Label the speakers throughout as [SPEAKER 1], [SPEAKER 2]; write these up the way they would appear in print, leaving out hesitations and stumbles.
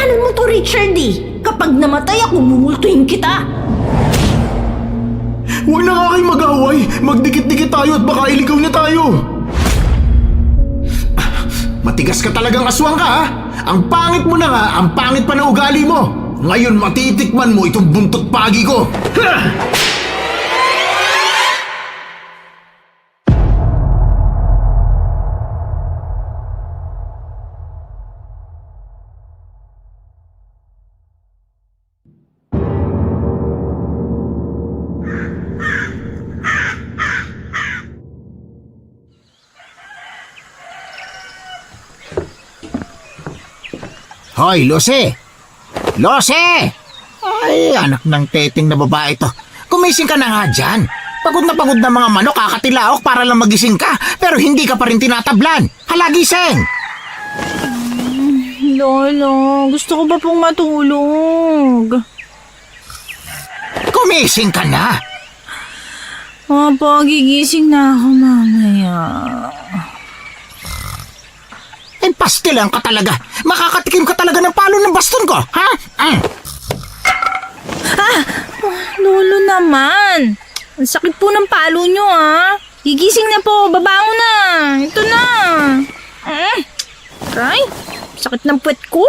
[SPEAKER 1] Kasalanan mo to, Richard eh. Kapag namatay ako, mumultuhin kita.
[SPEAKER 2] Huwag na nga kayo mag-away. Magdikit-dikit tayo at baka iligaw niya tayo. Matigas ka talagang aswang ka, ha? Ang pangit mo na nga, ang pangit pa na ugali mo. Ngayon matitikman mo itong buntot pagi ko. Ha! Hoy, Lucy! Lucy! Ay, anak ng teting na babae to. Gumising ka na nga dyan. Pagod na mga manok, kakatilaok para lang magising ka. Pero hindi ka pa rin tinatablan. Hala, gising!
[SPEAKER 1] Lolo, gusto ko pa pong matulog.
[SPEAKER 2] Gumising ka na!
[SPEAKER 1] Opo, gigising na ako mamaya.
[SPEAKER 2] Ay, pastilan ka talaga. Makakatikim ka talaga ng palo ng baston ko, ha?
[SPEAKER 1] Lolo naman. Ang sakit po ng palo nyo, ha? Gigising na po, babango na. Ito na. Aray, sakit ng puwet ko.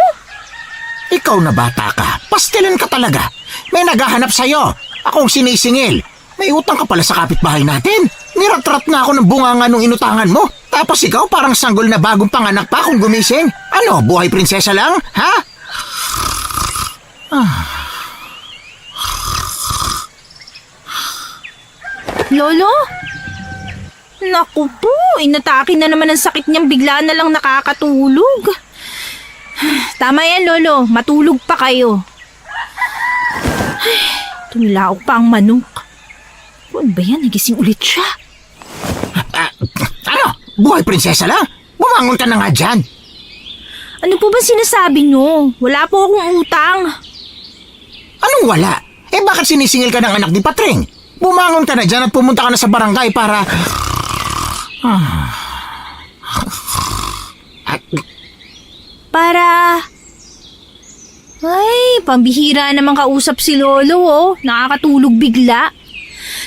[SPEAKER 2] Ikaw na bata ka. Pastilan ka talaga. May naghahanap sa'yo. Akong sinisingil. May utang ka pala sa kapitbahay natin. Nirat-rat na ako ng bunganga nung inutangan mo. Tapos ikaw parang sanggol na bagong panganak pa kung gumising. Ano, buhay prinsesa lang? Ha?
[SPEAKER 1] Lolo? Naku po, inatake na naman ang sakit niyang bigla na lang nakakatulog. Tama yan, Lolo. Matulog pa kayo. Ay, tumilaok pa ang manok. Ano ba yan? Nagising ulit siya.
[SPEAKER 2] Ano? Buhay prinsesa lang? Bumangon ka na nga dyan.
[SPEAKER 1] Ano po ba sinasabi niyo? Wala po akong utang.
[SPEAKER 2] Anong wala? Eh bakit sinisingil ka ng anak ni Patring? Bumangon ka na dyan at pumunta ka na sa barangay para...
[SPEAKER 1] Para... Ay, pambihira naman kausap si Lolo, oh. Nakakatulog bigla.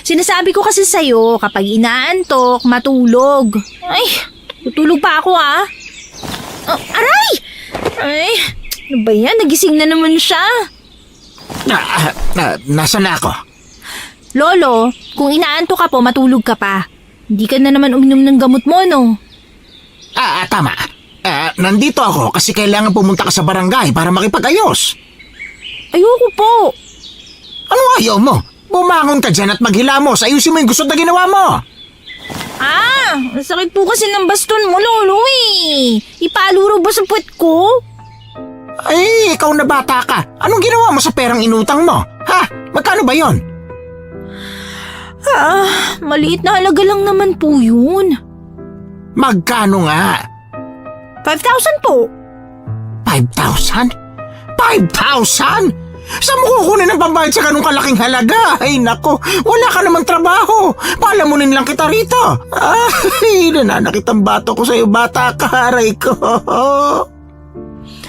[SPEAKER 1] Sinasabi ko kasi sa'yo, kapag inaantok, matulog. Ay, tutulog pa ako, ah. Aray! Ay, ano ba yan? Nagising na naman siya.
[SPEAKER 2] Nasaan na ako?
[SPEAKER 1] Lolo, kung inaantok ka po, matulog ka pa. Hindi ka na naman uminom ng gamot mo, no?
[SPEAKER 2] Tama. Nandito ako kasi kailangan pumunta ka sa barangay para makipag-ayos.
[SPEAKER 1] Ayoko po.
[SPEAKER 2] Ano ayaw mo? Bumangon ka dyan at maghilamos. Ayusin mo yung gusto na ginawa mo.
[SPEAKER 1] Ang sakit po kasi ng baston mo, Lolo, eh. Ipaluro ba sa puwet ko?
[SPEAKER 2] Ay, ikaw na bata ka. Anong ginawa mo sa perang inutang mo? Ha? Magkano ba yon?
[SPEAKER 1] Maliit na halaga lang naman po yun.
[SPEAKER 2] Magkano nga?
[SPEAKER 1] 5,000 po.
[SPEAKER 2] 5,000? 5,000? Saan mo kukunin ang pambayad sa ganung kalaking halaga? Ay nako, wala ka namang trabaho. Palamunin lang kita rito. Ay, nananakit ang bato ko sa'yo, bata ka, aray ko.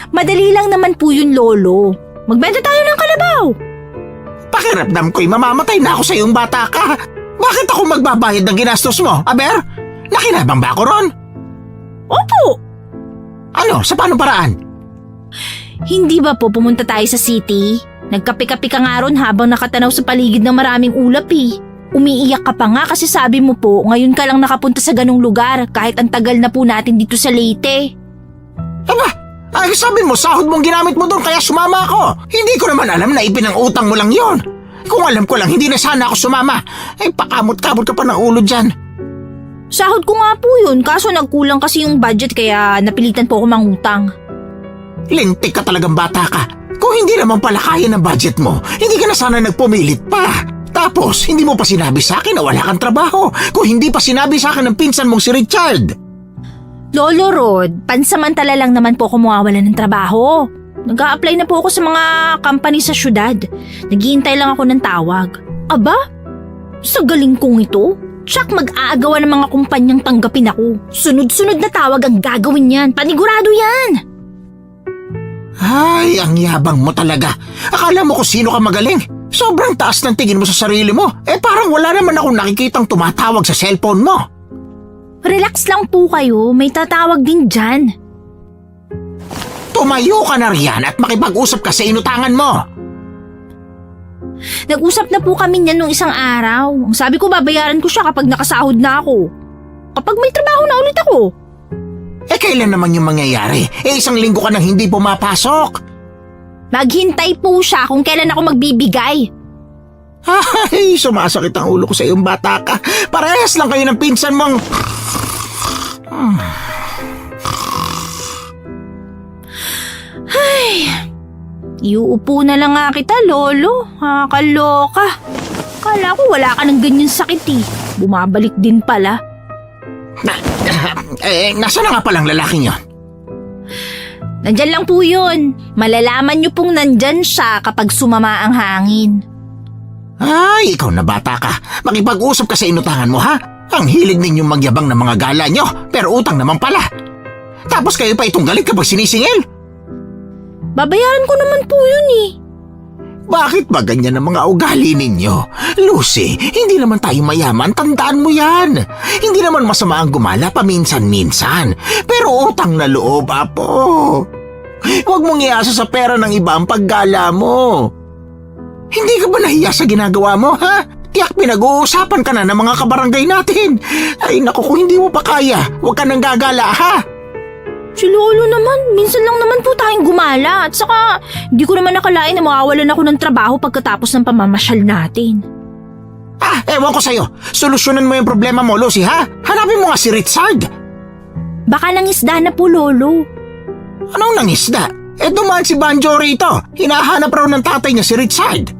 [SPEAKER 1] Madali lang naman po yun, Lolo. Magbenta tayo ng kalabaw.
[SPEAKER 2] Pakiramdam ko'y mamamatay na ako sa iyong bata ka. Bakit ako magbabayad ng ginastos mo, Aber? Nakinabang ba ako ron?
[SPEAKER 1] Opo.
[SPEAKER 2] Ano, sa paano paraan?
[SPEAKER 1] Hindi ba po pumunta tayo sa city? Nagkape-kape ka nga ron habang nakatanaw sa paligid ng maraming ulap eh. Umiiyak ka pa nga kasi sabi mo po ngayon ka lang nakapunta sa ganung lugar kahit ang tagal na po natin dito sa Leyte.
[SPEAKER 2] Aba, ay sabi mo sahod mong ginamit mo doon kaya sumama ako. Hindi ko naman alam na ipinangutang mo lang yon. Kung alam ko lang hindi na sana ako sumama. Ay pakamot-kamot ka pa ng ulo dyan.
[SPEAKER 1] Sahod ko nga po yun kaso nagkulang kasi yung budget kaya napilitan po ako mangutang.
[SPEAKER 2] Lintik ka talagang bata ka. Kung hindi naman pala kaya ng budget mo, hindi ka na sana nagpumilit pa. Tapos, hindi mo pa sinabi sa akin na wala kang trabaho. Kung hindi pa sinabi sa akin ng pinsan mong si Richard.
[SPEAKER 1] Lolo Rod, pansamantala lang naman po ako mawawalan ng trabaho. Nag-a-apply na po ako sa mga company sa syudad. Naghihintay lang ako ng tawag. Aba, sa galing kong ito, tsak mag-aagawa ng mga kumpanyang tanggapin ako. Sunod-sunod na tawag ang gagawin yan. Panigurado yan!
[SPEAKER 2] Ay, ang yabang mo talaga. Akala mo kung sino ka magaling. Sobrang taas ng tingin mo sa sarili mo. Parang wala naman akong nakikitang tumatawag sa cellphone mo.
[SPEAKER 1] Relax lang po kayo, may tatawag din dyan.
[SPEAKER 2] Tumayo ka na riyan at makipag-usap ka sa inutangan mo.
[SPEAKER 1] Nag-usap na po kami niyan nung isang araw. Sabi ko babayaran ko siya kapag nakasahod na ako. Kapag may trabaho na ulit ako.
[SPEAKER 2] Kailan naman yung mangyayari? 1 linggo ka nang hindi pumapasok.
[SPEAKER 1] Maghintay po siya kung kailan ako magbibigay.
[SPEAKER 2] Ay, sumasakit ang ulo ko sa iyong bata ka. Parehas lang kayo ng pinsan mong...
[SPEAKER 1] Iuupo na lang nga kita, Lolo. Kaloka. Kala ko wala ka ng ganyan sakit eh. Bumabalik din pala.
[SPEAKER 2] Nasaan na nga palang lalaking yon?
[SPEAKER 1] Nandyan lang po yun. Malalaman niyo pong nandyan siya kapag sumama ang hangin.
[SPEAKER 2] Ay, ikaw na bata ka. Makipag-usap ka sa inutangan mo, ha? Ang hilig ninyong magyabang ng mga gala nyo, pero utang naman pala. Tapos kayo pa itong galit kapag sinisingil.
[SPEAKER 1] Babayaran ko naman po yun eh.
[SPEAKER 2] Bakit ba ganyan ang mga ugali ninyo? Lucy, hindi naman tayo mayaman, tandaan mo yan. Hindi naman masama ang gumala paminsan-minsan. Pero utang na loob, apo. Huwag mong iasa sa pera ng iba ang paggala mo. Hindi ka ba nahiya sa ginagawa mo, ha? Tiyak pinag-uusapan ka na ng mga kabarangay natin. Ay naku, kung hindi mo pa kaya, huwag ka nang gagala, ha?
[SPEAKER 1] Si Lolo naman, minsan lang naman po tayong gumala. At saka, hindi ko naman nakalain na mawawalan ako ng trabaho pagkatapos ng pamamasyal natin.
[SPEAKER 2] Ewan ko sa'yo. Solusyonan mo yung problema mo, Lucy, ha? Hanapin mo nga si Richard.
[SPEAKER 1] Baka nangisda na po, Lolo.
[SPEAKER 2] Anong nangisda? Dumaan si Banjo rito. Hinahanap raw ng tatay niya si Richard.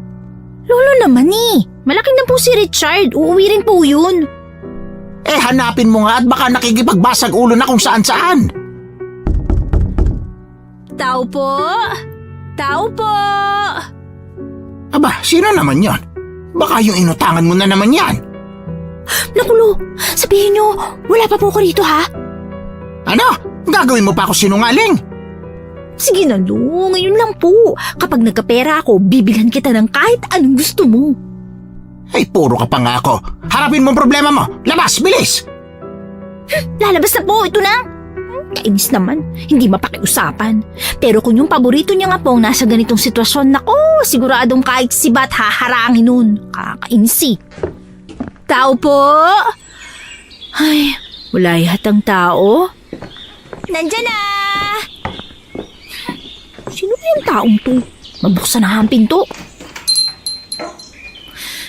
[SPEAKER 1] Lolo naman eh. Malaki na po si Richard. Uuwi rin po yun.
[SPEAKER 2] Hanapin mo nga at baka nakikipagbasag ulo na kung saan-saan.
[SPEAKER 1] Tao po? Tao po?
[SPEAKER 2] Aba, sino naman yon? Baka yung inutangan mo na naman yan.
[SPEAKER 1] Naku, Lo, sabihin nyo, wala pa po ko rito ha?
[SPEAKER 2] Ano? Gagawin mo pa ako sinungaling?
[SPEAKER 1] Sige na, Lo, ngayon lang po. Kapag nagkapera ako, bibilhan kita ng kahit anong gusto mo.
[SPEAKER 2] Ay, puro ka pa nga ako. Harapin mo ang problema mo. Labas, bilis!
[SPEAKER 1] Lalabas na po, ito na. Kainis naman, hindi mapakiusapan. Pero kung yung paborito niya nga pong nasa ganitong sitwasyon, nako, siguradong kahit sibat haharangin nun. Kakainis eh. Tao po? Ay, wala yatang tao. Nandyan na! Sino ba yung taong to? Mabuksan na ang pinto.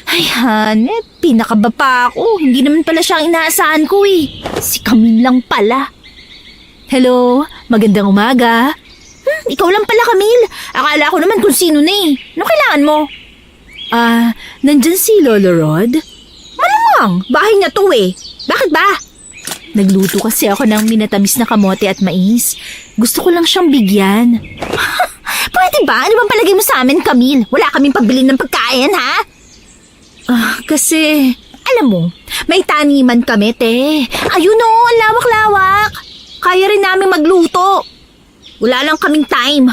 [SPEAKER 1] Ay, Hanet, pinakaba pa ako. Hindi naman pala siya ang inaasahan ko eh. Si Camille lang pala. Hello, magandang umaga. Ikaw lang pala, Camille. Akala ko naman kung sino na eh. Ano kailangan mo? Nandyan si Lolo Rod? Malamang, bahay niya to eh. Bakit ba? Nagluto kasi ako ng minatamis na kamote at mais. Gusto ko lang siyang bigyan. Pwede ba? Ano bang palagay mo sa amin, Camille? Wala kaming pagbili ng pagkain, ha? Kasi, alam mo, may taniman kami, te. Ayun o, ang lawak-lawak. Kaya rin namin magluto. Wala lang kaming time.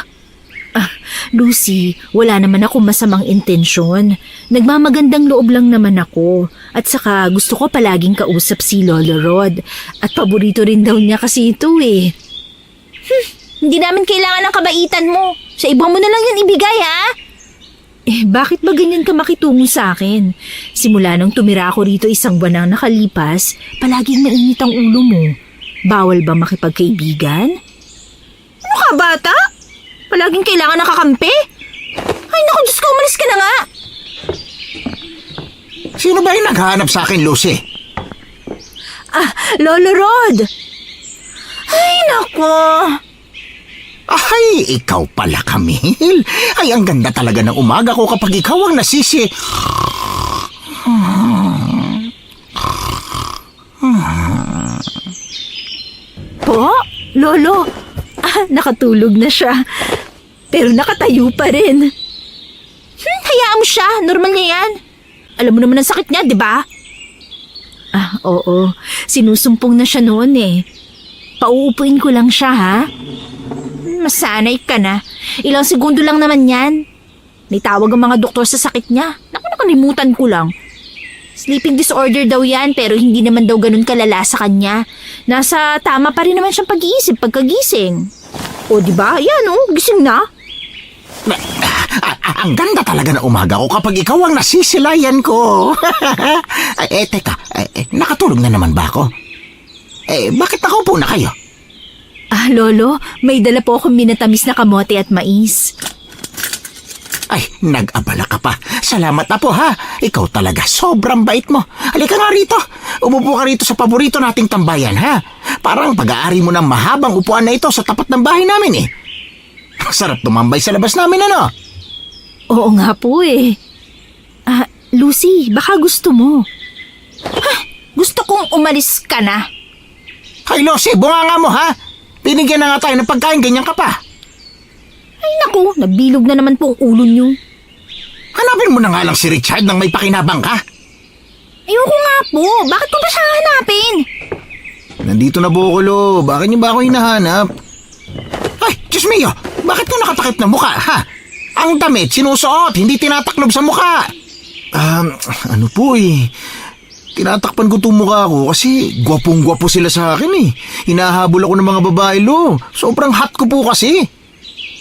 [SPEAKER 1] Lucy, wala naman ako masamang intensyon. Nagmamagandang loob lang naman ako. At saka gusto ko palaging kausap si Lolo Rod. At paborito rin daw niya kasi ito eh. Hindi namin kailangan ng kabaitan mo. Sa ibang mo na lang yan ibigay, ha? Bakit ba ganyan ka makitungo sa akin? Simula nang tumira ako rito 1 buwan ang nakalipas, palaging mainit ang ulo mo. Bawal ba makipagkaibigan? Ano ka, bata? Palaging kailangan nakakampi? Ay, naku, Diyos ko, umalis ka na nga!
[SPEAKER 2] Sino ba yung naghahanap sa akin, Lucy?
[SPEAKER 1] Lolo Rod! Ay, naku!
[SPEAKER 2] Ay, ikaw pala, Camille. Ay, ang ganda talaga ng umaga ko kapag ikaw ang nasisi.
[SPEAKER 1] Po? Lolo? Nakatulog na siya. Pero nakatayo pa rin. Hayaan mo siya. Normal niya yan. Alam mo naman ang sakit niya, di ba? Oo. Sinusumpong na siya noon eh. Pauupuin ko lang siya, ha? masanay ka na. Ilang segundo lang naman yan. May tawag ang mga doktor sa sakit niya. Naku, nakalimutan ko lang. Sleeping disorder daw yan pero hindi naman daw ganun kalala sa kanya. Nasa tama pa rin naman siyang pag-iisip pagkagising. O diba? Yan gising na.
[SPEAKER 2] Ang ganda talaga na umaga ko kapag ikaw ang nasisilayan ko. Teka, nakatulog na naman ba ako? Bakit nakaupo na kayo?
[SPEAKER 1] Lolo, may dala po akong minatamis na kamote at mais.
[SPEAKER 2] Ay, nag-abala ka pa. Salamat na po ha. Ikaw talaga, sobrang bait mo. Halika nga rito. Umupo ka rito sa paborito nating tambayan ha. Parang pag-aari mo ng mahabang upuan na ito sa tapat ng bahay namin eh. Sarap tumambay sa labas namin ano?
[SPEAKER 1] Oo nga po eh. Lucy, baka gusto mo. Gusto kong umalis ka na.
[SPEAKER 2] Hay Lucy, bunganga mo ha. Binigyan na nga tayo ng pagkain, ganyan ka pa.
[SPEAKER 1] Ay naku, nagbilog na naman po ang ulo niyo.
[SPEAKER 2] Hanapin mo na nga lang si Richard nang may pakinabang ka.
[SPEAKER 1] Ayoko nga po, bakit ko ba siya hanapin?
[SPEAKER 2] Nandito na po ako, Lo. Bakit niyo ba ako hinahanap? Ay, Diyos mio, bakit ka nakatakip ng muka, ha? Ang damit, sinusuot, hindi tinataklob sa muka. Ano po eh. Tinatakpan ko itong mukha ko kasi gwapong-gwapo sila sa akin eh. Hinahabol ako ng mga babae, Lo. Sobrang hot ko po kasi.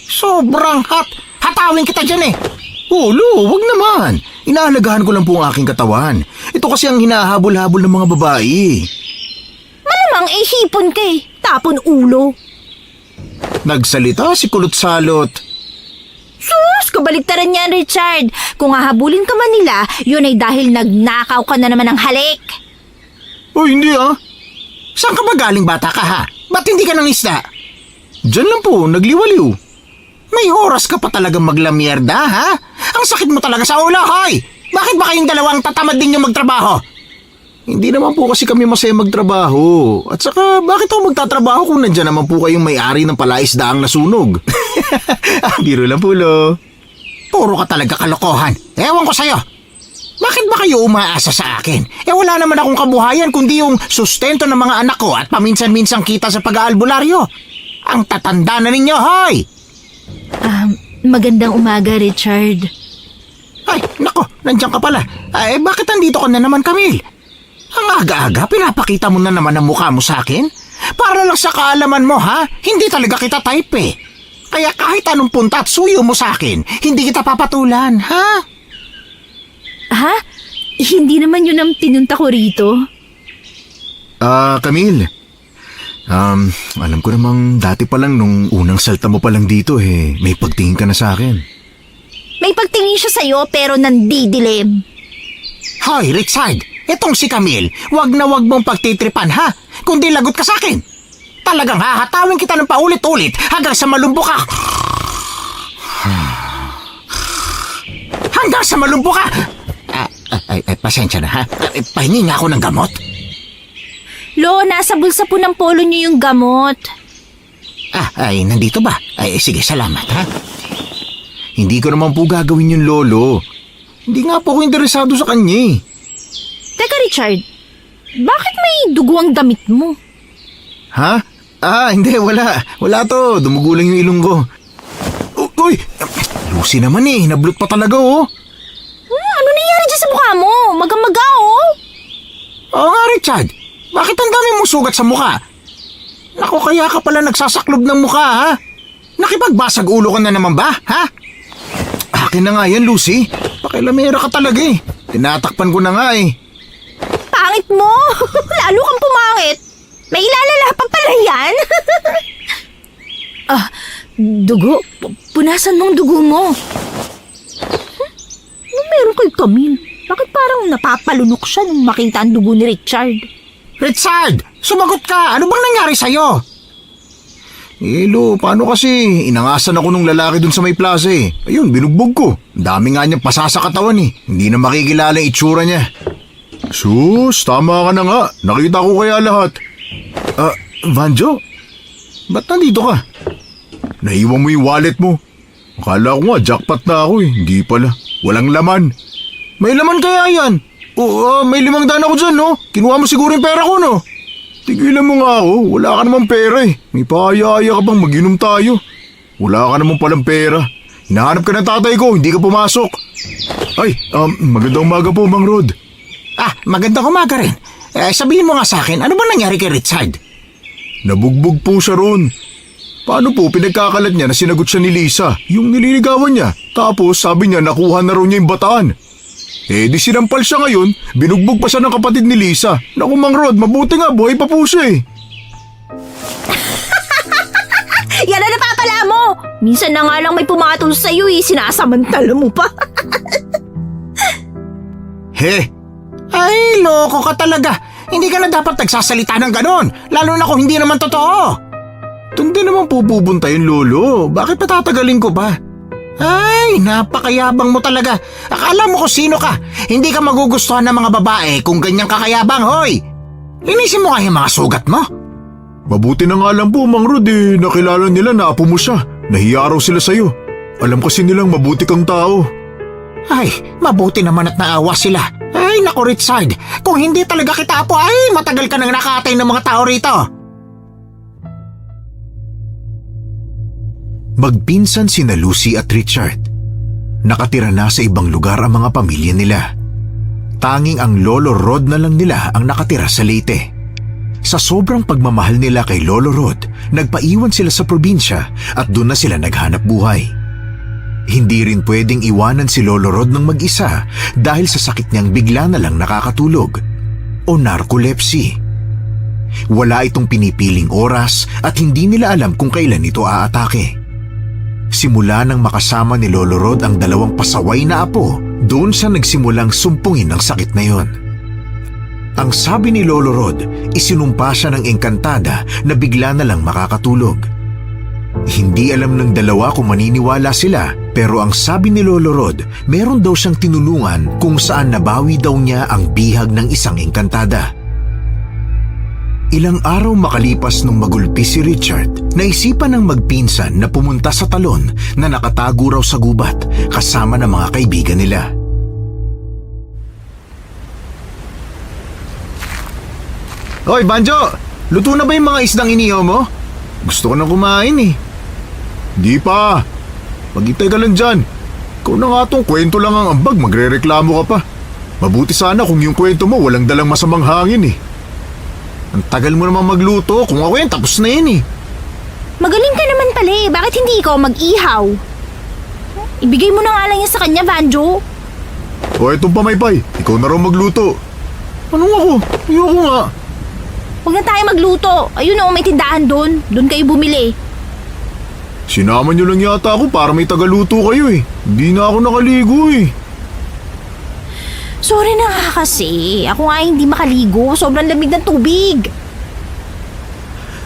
[SPEAKER 2] Sobrang hot. Hatawin kita dyan eh. Oh, Lo, wag naman. Inahalagahan ko lang po ang aking katawan. Ito kasi ang hinahabol-habol ng mga babae.
[SPEAKER 1] Malamang hipon ka eh. Tapon ulo.
[SPEAKER 2] Nagsalita si Kulot Salot.
[SPEAKER 1] Sus, kabaliktaran yan, Richard. Kung hahabulin ka man nila, yun ay dahil nagnakaw ka na naman ng halik.
[SPEAKER 2] Oh, hindi ah. Saan ka ba galing bata ka ha? Ba't hindi ka nangisda? Diyan lang po, nagliwaliw. May oras ka pa talagang maglamierda, ha? Ang sakit mo talaga sa ulo, hoy! Bakit ba kayong dalawang tatamad din yung magtrabaho? Hindi naman po kasi kami masaya magtrabaho. At saka, bakit ako magtatrabaho kung nandyan naman po kayong may-ari ng palaisdaang nasunog? Biro lang po, Lo. Puro ka talaga kalokohan. Ewan ko sa'yo. Bakit ba kayo umaasa sa akin? Wala naman akong kabuhayan kundi yung sustento ng mga anak ko at paminsan-minsang kita sa pag-aalbularyo. Ang tatanda na ninyo, hoy!
[SPEAKER 1] Magandang umaga, Richard.
[SPEAKER 2] Ay, nako, nandiyan ka pala. Bakit nandito ka na naman, Camille? Ang aga-aga, pinapakita mo na naman ang mukha mo sa akin? Para lang sa kaalaman mo, ha? Hindi talaga kita type eh. Kaya kahit anong punta at suyo mo sa akin, hindi kita papatulan, ha?
[SPEAKER 1] Ha? Hindi naman yun ang pinunta ko rito.
[SPEAKER 3] Camille. Alam ko namang dati pa lang nung unang salta mo pa lang dito may pagtingin ka na sa akin.
[SPEAKER 1] May pagtingin siya sa'yo pero nandidilim.
[SPEAKER 2] Hoy, Richard, itong si Camille, wag na wag mong pagtitripan, ha? Kundi lagot ka sa akin. Talagang hahatawin kita ng paulit-ulit hanggang sa malumbo ka. Hanggang sa malumbo ka! Pasensya na, ha? Pahingi nga ako ng gamot.
[SPEAKER 1] Lo, nasa bulsa po ng polo niyo yung gamot.
[SPEAKER 2] Nandito ba? Sige, salamat, ha?
[SPEAKER 3] Hindi ko naman po gagawin yung lolo. Hindi nga po ako interesado sa kanya eh.
[SPEAKER 1] Teka, Richard. Bakit may dugo ang damit mo?
[SPEAKER 3] Ha? Hindi, wala. Wala to. Dumugo lang yung ilong ko. Uy! Lucy naman eh. Nablot pa talaga oh.
[SPEAKER 1] Ano nangyari dyan sa mukha mo? Maga-maga oh.
[SPEAKER 2] Oo nga, Richard. Bakit ang dami mong sugat sa mukha? Naku, kaya ka pala nagsasaklob ng mukha, ha? Nakipagbasag ulo ka na naman ba, ha?
[SPEAKER 3] Akin na nga yan, Lucy. Pakilamera ka talaga eh. Tinatakpan ko na nga eh.
[SPEAKER 1] Pangit mo. Lalo kang pumangit. May ilalala pa pala yan. Dugo. Punasan mong dugo mo. Ano meron kay Camille? Bakit parang napapalunok siya nung makita ang dugo ni Richard?
[SPEAKER 2] Richard! Sumagot ka! Ano bang nangyari sa'yo?
[SPEAKER 3] Lo, paano kasi? Inangasan ako nung lalaki dun sa may plaza eh. Ayun, binugbog ko. Ang dami nga niyang pasa sa katawan eh. Hindi na makikilala yung itsura niya. Sus, tama ka na nga. Nakita ko kaya lahat. Vanjo? Ba't nandito ka? Naiwan mo yung wallet mo. Akala ko nga, jackpot na ako eh. Hindi pala. Walang laman.
[SPEAKER 2] May laman kaya yan?
[SPEAKER 3] Oo, may 500 ako dyan, no? Kinuha mo siguro yung pera ko, no? Tigilan mo nga ako. Wala ka namang pera eh. May paaya-aya ka bang mag-inom tayo? Wala ka naman palang pera. Hinahanap ka ng tatay ko, hindi ka pumasok. Ay, magandang umaga po, Mang Rod.
[SPEAKER 2] Magandang umaga rin. Sabihin mo nga sa akin, ano ba nangyari kay Richard?
[SPEAKER 3] Nabugbog po siya ron. Paano po pinagkakalat niya na sinagot siya ni Lisa, yung nililigawan niya? Tapos sabi niya nakuha na raw niya yung bataan. Di sinampal siya ngayon, binugbog pa siya ng kapatid ni Lisa. Naku, Mang Rod, mabuti nga, buhay pa po siya eh.
[SPEAKER 1] Yan na napapala mo! Minsan na nga lang may pumatol sa'yo sinasamantala mo pa.
[SPEAKER 2] Ay, loko ka talaga. Hindi ka na dapat nagsasalita ng ganon, lalo na kung hindi naman totoo.
[SPEAKER 3] Doon din naman po pupunta yun, Lolo. Bakit patatagalin ko pa?
[SPEAKER 2] Ay, napakayabang mo talaga. Akala mo kung sino ka. Hindi ka magugustuhan ng mga babae kung ganyang kakayabang, hoy. Linisin mo nga yung mga sugat mo.
[SPEAKER 3] Mabuti na nga lang po, Mang Rod nakilala nila na apo mo siya. Nahiya raw sila sa'yo. Alam kasi nilang mabuti kang tao.
[SPEAKER 2] Ay, mabuti naman at naawa sila. Ay, naku Richard, kung hindi talaga kita apo, ay matagal ka nang nakatay ng mga tao rito.
[SPEAKER 4] Magpinsan sina Lucy at Richard. Nakatira na sa ibang lugar ang mga pamilya nila. Tanging ang Lolo Rod na lang nila ang nakatira sa Leyte. Sa sobrang pagmamahal nila kay Lolo Rod, nagpaiwan sila sa probinsya at doon na sila naghanap buhay. Hindi rin pwedeng iwanan si Lolo Rod ng mag-isa dahil sa sakit niyang bigla na lang nakakatulog o narcolepsy. Wala itong pinipiling oras at hindi nila alam kung kailan ito aatake. Simula nang makasama ni Lolo Rod ang dalawang pasaway na apo, doon siya nagsimulang sumpungin ng sakit na yon. Ang sabi ni Lolo Rod, isinumpa siya ng engkantada na bigla na lang makakatulog. Hindi alam ng dalawa kung maniniwala sila, pero ang sabi ni Lolo Rod, meron daw siyang tinulungan kung saan nabawi daw niya ang bihag ng isang engkantada. Ilang araw makalipas nung magulpi si Richard, naisipan ng magpinsan na pumunta sa talon na nakatago raw sa gubat kasama ng mga kaibigan nila.
[SPEAKER 3] Hoy, Banjo! Luto na ba yung mga isdang inihaw mo? Gusto ko nang kumain eh. Di pa. Maghintay ka lang dyan. Ikaw na nga tong kwento lang ang ambag, magre-reklamo ka pa. Mabuti sana kung yung kwento mo walang dalang masamang hangin eh. Ang tagal mo namang magluto, kung ako yan tapos na yan eh.
[SPEAKER 1] Magaling ka naman pala bakit hindi ikaw mag-ihaw? Ibigay mo na nga lang yan sa kanya, Banjo.
[SPEAKER 3] O etong pamaypay, ikaw na raw magluto. Anong ako? Ayoko nga.
[SPEAKER 1] Huwag na tayo magluto. Ayun may tindahan doon. Doon kayo bumili.
[SPEAKER 3] Sinama niyo lang yata ako para may tagaluto kayo eh. Hindi na ako nakaligo eh.
[SPEAKER 1] Sorry na nga kasi. Ako nga hindi makaligo. Sobrang lamig ng tubig.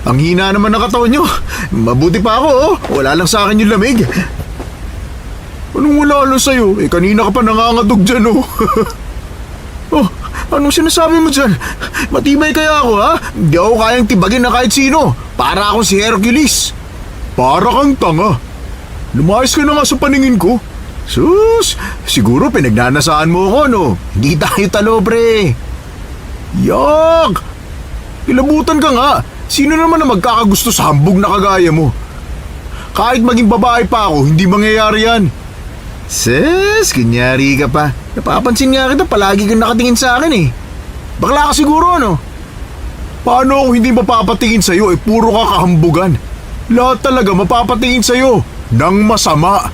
[SPEAKER 3] Ang hina naman ng katawan niyo. Mabuti pa ako oh. Wala lang sa akin yung lamig. Anong wala lang sa'yo? Kanina ka pa nangangadog dyan oh. Oh, anong sinasabi mo dyan? Matibay kaya ako ha? Hindi ako kayang tibagin na kahit sino. Para akong si Hercules. Para kang tanga. Lumayas ka na nga sa paningin ko. Sus, siguro pinagnanasaan mo ako no? Hindi tayo talo pre. Yak! Ilabutan ka nga. Sino naman na magkakagusto sa hambog na kagaya mo? Kahit maging babae pa ako, hindi mangyayari yan. Sis, kunyari ka pa. Napapansin nga kita, palagi kang nakatingin sa akin eh. Bakla ka siguro ano? Paano ako hindi mapapatingin sa'yo puro ka kahambugan? Lahat talaga mapapatingin sa'yo ng masama.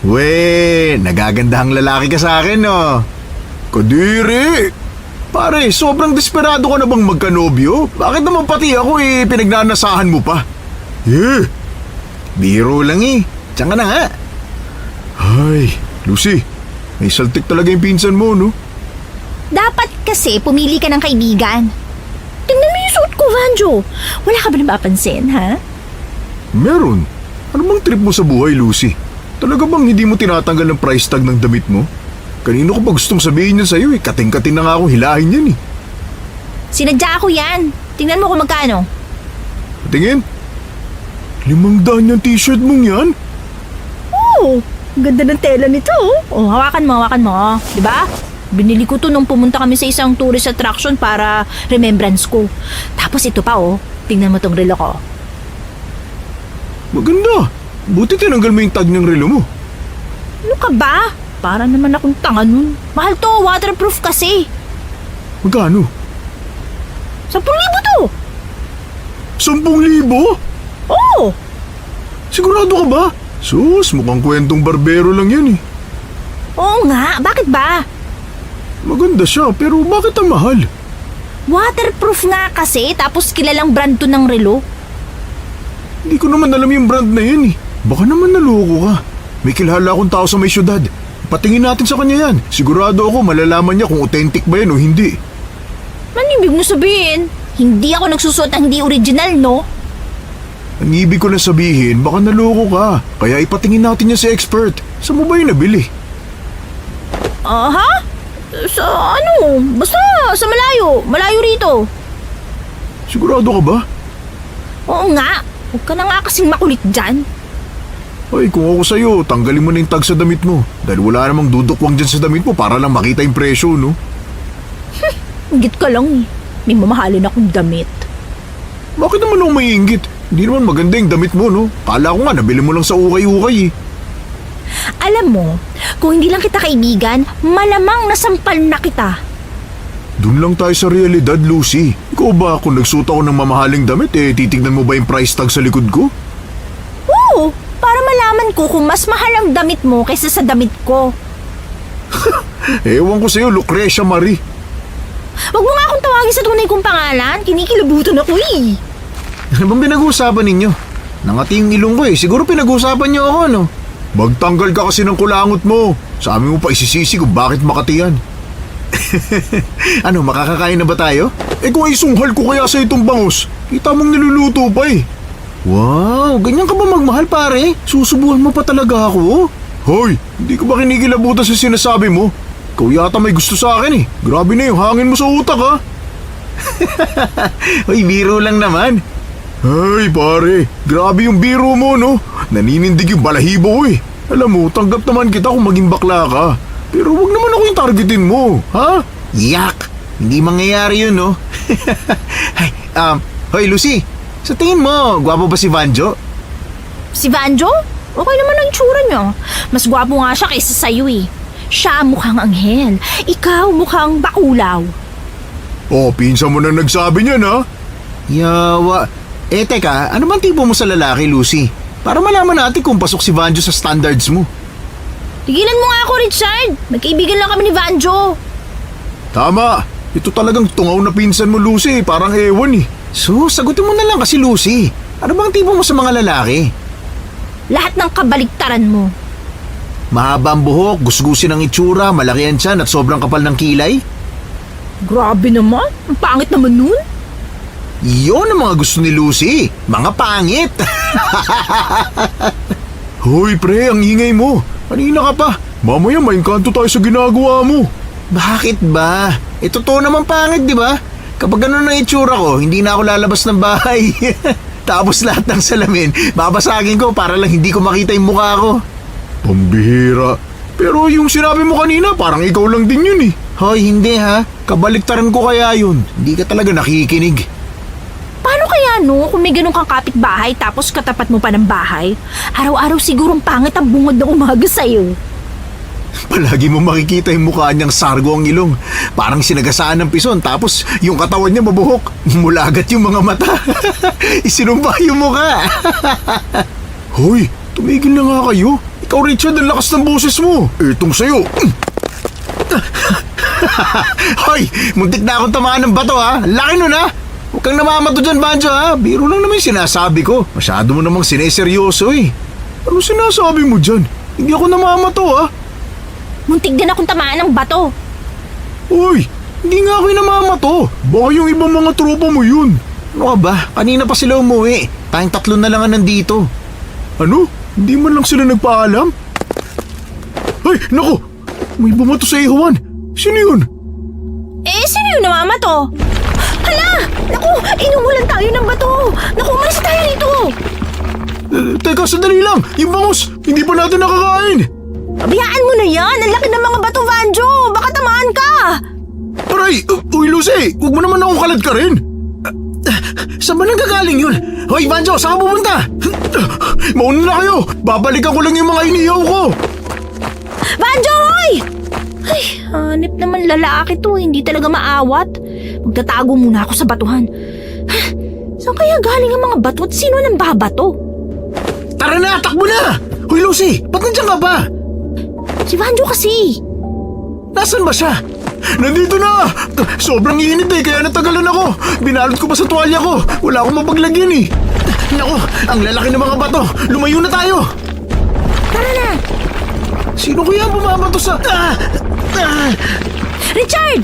[SPEAKER 3] We, nagagandahang lalaki ka sa akin no? Kadiri! Pare, sobrang desperado ka na bang magkanobyo? Bakit naman pati ako pinagnanasahan mo pa? Biro lang Diyan ka na nga. Ay, Lucy, may saltik talaga yung pinsan mo, no?
[SPEAKER 1] Dapat kasi pumili ka ng kaibigan. Tingnan mo yung suot ko, Banjo. Wala ka ba napapansin, ha?
[SPEAKER 3] Meron. Ano bang trip mo sa buhay, Lucy? Talaga bang hindi mo tinatanggal ng price tag ng damit mo? Kanino ko pa gustong sabihin yan sa'yo Kating-kating na nga akong hilahin yan
[SPEAKER 1] Sinadya ako yan. Tingnan mo kung magkano.
[SPEAKER 3] Tingin? 500 yung t-shirt mong yan?
[SPEAKER 1] Oo, ganda ng tela nito. Hawakan mo. Diba? Binili ko to nung pumunta kami sa isang tourist attraction para remembrance ko. Tapos ito pa tingnan mo tong relo ko.
[SPEAKER 3] Maganda. Buti tinanggal mo yung tag ng relo mo.
[SPEAKER 1] Ano ka ba? Para naman akong tanga nun. Mahal to, waterproof kasi.
[SPEAKER 3] Magkano?
[SPEAKER 1] 10,000 to.
[SPEAKER 3] 10,000?
[SPEAKER 1] Oo.
[SPEAKER 3] Sigurado ka ba? Sus, mukhang kwentong barbero lang yan eh.
[SPEAKER 1] Oo nga, bakit ba?
[SPEAKER 3] Maganda siya, pero bakit ang mahal?
[SPEAKER 1] Waterproof nga kasi, tapos kilalang brand to ng relo.
[SPEAKER 3] Hindi ko naman alam yung brand na yan eh. Baka naman naloko ka. May kilala akong tao sa may syudad. Patingin natin sa kanya yan. Sigurado ako malalaman niya kung authentic ba yan o hindi.
[SPEAKER 1] Ano ibig mo sabihin? Hindi ako nagsusuot ng hindi original, no?
[SPEAKER 3] Ang ibig ko na sabihin, baka naloko ka. Kaya ipatingin natin yan sa expert. Saan mo ba yung nabili?
[SPEAKER 1] Aha? Sa ano? Basta sa malayo. Malayo rito.
[SPEAKER 3] Sigurado ka ba?
[SPEAKER 1] Oo nga. Huwag ka na nga kasing makulit dyan.
[SPEAKER 3] Ay, kung ako sa'yo, tanggalin mo na yung tag sa damit mo. Dahil wala namang dudukwang dyan sa damit mo para lang makita yung presyo, no?
[SPEAKER 1] Inggit ka lang eh. May mamahalin akong damit.
[SPEAKER 3] Bakit naman ako maiinggit? Hindi naman maganda yung damit mo, no? Kala ko nga, nabili mo lang sa ukay-ukay eh.
[SPEAKER 1] Alam mo, kung hindi lang kita kaibigan, malamang nasampal na kita.
[SPEAKER 3] Doon lang tayo sa realidad, Lucy. Ikaw ba, kung nagsuot ako ng mamahaling damit, titignan mo ba yung price tag sa likod ko?
[SPEAKER 1] Oo, para malaman ko kung mas mahal ang damit mo kaysa sa damit ko.
[SPEAKER 3] Ewan ko sa'yo, Lucrecia Marie.
[SPEAKER 1] Huwag mo nga akong tawagin sa tunay kong pangalan. Kinikilabutan ako eh.
[SPEAKER 3] Ano bang pinag-uusapan ninyo? Nangati yung ilong ko eh. Siguro pinag-uusapan niyo ako, no? Magtanggal ka kasi ng kulangot mo. Sa amin mo pa isisisi kung bakit Makati yan. Ano, makakakain na ba tayo? Kung ay sunghal ko kaya sa itong bangus, kita mong niluluto pa eh. Wow, ganyan ka ba magmahal pare? Susubuhan mo pa talaga ako? Hoy, hindi ko ba kinikilabutan sa sinasabi mo? Ikaw yata may gusto sa akin eh. Grabe na yung hangin mo sa utak ha. Hoy, biro lang naman. Ay pare, grabe yung biro mo no. Naninindig yung balahibo ko eh. Alam mo, tanggap naman kita kung maging bakla ka. Pero wag naman ako yung targetin mo, ha? Yak! Hindi mangyayari yun, no? Hoy Lucy, sa tingin mo, gwapo ba si Vanjo?
[SPEAKER 1] Si Vanjo? Okay naman ang itsura niya. Mas gwapo nga siya kaysa sa'yo eh. Siya mukhang anghel. Ikaw mukhang bakulaw.
[SPEAKER 3] Oh, pinsan mo na nagsabi niyan, ha? Yawa. Teka, ano bang tipo mo sa lalaki, Lucy? Para malaman natin kung pasok si Vanjo sa standards mo.
[SPEAKER 1] Tigilan mo nga ako, Richard. Magkaibigan lang kami ni Vanjo.
[SPEAKER 3] Tama. Ito talagang tungaw na pinsan mo, Lucy. Parang ewan eh. So, sagutin mo na lang kasi, Lucy. Ano bang tipo mo sa mga lalaki?
[SPEAKER 1] Lahat ng kabaliktaran mo.
[SPEAKER 3] Mahaba ang buhok, gusgusin ang itsura, malaki ang tiyan at sobrang kapal ng kilay?
[SPEAKER 1] Grabe naman. Ang pangit naman nun.
[SPEAKER 3] Iyon ang mga gusto ni Lucy. Mga pangit. Hoy pre, ang ingay mo. Kanina ka pa. Mamaya maingkanto tayo sa ginagawa mo. Bakit ba? Totoo naman pangit, di ba? Kapag ganun ang itsura ko, hindi na ako lalabas ng bahay. Tapos lahat ng salamin, babasagin ko para lang hindi ko makita yung mukha ko. Pambihira. Pero yung sinabi mo kanina, parang ikaw lang din yun eh. Hoy, hindi ha. Kabaliktaran ko kaya yun. Hindi ka talaga nakikinig.
[SPEAKER 1] Paano kaya no kung may ganun kang kapitbahay tapos katapat mo pa ng bahay? Araw-araw sigurong pangit ang bungod na umaga sa'yo.
[SPEAKER 3] Palagi mo makikita yung mukha niyang sargo ang ilong. Parang sinagasaan ng pison tapos yung katawan niya mabuhok. Mulagat yung mga mata. Isinumba yung mukha. Hoy, tumigil na nga kayo. Ikaw Richard, ang lakas ng boses mo. Itong sa'yo. Hoy, muntik na akong tamaan ng bato ha. Laki nun ha. Huwag kang namamato dyan, Banjo ha. Biro lang naman yung sinasabi ko. Masyado mo namang sineseryoso eh. Ano sinasabi mo dyan? Hindi ako namamato ha.
[SPEAKER 1] Muntik din akong tamaan ng bato.
[SPEAKER 3] Uy, hindi nga ako yung namamato. Baka yung ibang mga tropa mo yun. Ano ka ba? Kanina pa sila umuwi. Tayong 3 na lang nandito. Ano? Hindi man lang sila nagpaalam? Ay, naku! May bumato sa ihawan. Sino yun?
[SPEAKER 1] Sino yung namamato? Hala! Naku, inumulan tayo ng bato. Naku, umalis tayo rito.
[SPEAKER 3] Teka, sandali lang. Yung bangus, hindi pa natin nakakain.
[SPEAKER 1] Pabayaan mo na yan. Ang laki ng mga bato, Vanjo. Baka tamaan ka.
[SPEAKER 3] Aray! Uy, Lucy! Huwag mo naman akong kalad ka rin! Saan ba nanggagaling yun? Hoy, Banjo, saan ka pupunta? Mauna na kayo! Babalikan ko lang yung mga inihaw ko!
[SPEAKER 1] Banjo, hoy! Ay, hanip naman lalaki to. Hindi talaga maawat. Magtatago muna ako sa batuhan. Saan kaya galing ang mga bato at sino nang babato?
[SPEAKER 3] Tara na, takbo na! Hoy, Lucy, ba't nandiyan ka ba?
[SPEAKER 1] Si Banjo kasi.
[SPEAKER 3] Nasaan ba siya? Nandito na! Sobrang init kaya natagalan ako. Binalot ko pa sa tuwalya ko. Wala akong mapaglagyan Naku, ang lalaki ng mga bato. Lumayo na tayo!
[SPEAKER 1] Tara na!
[SPEAKER 3] Sino kaya ang bumabato sa...
[SPEAKER 1] Richard!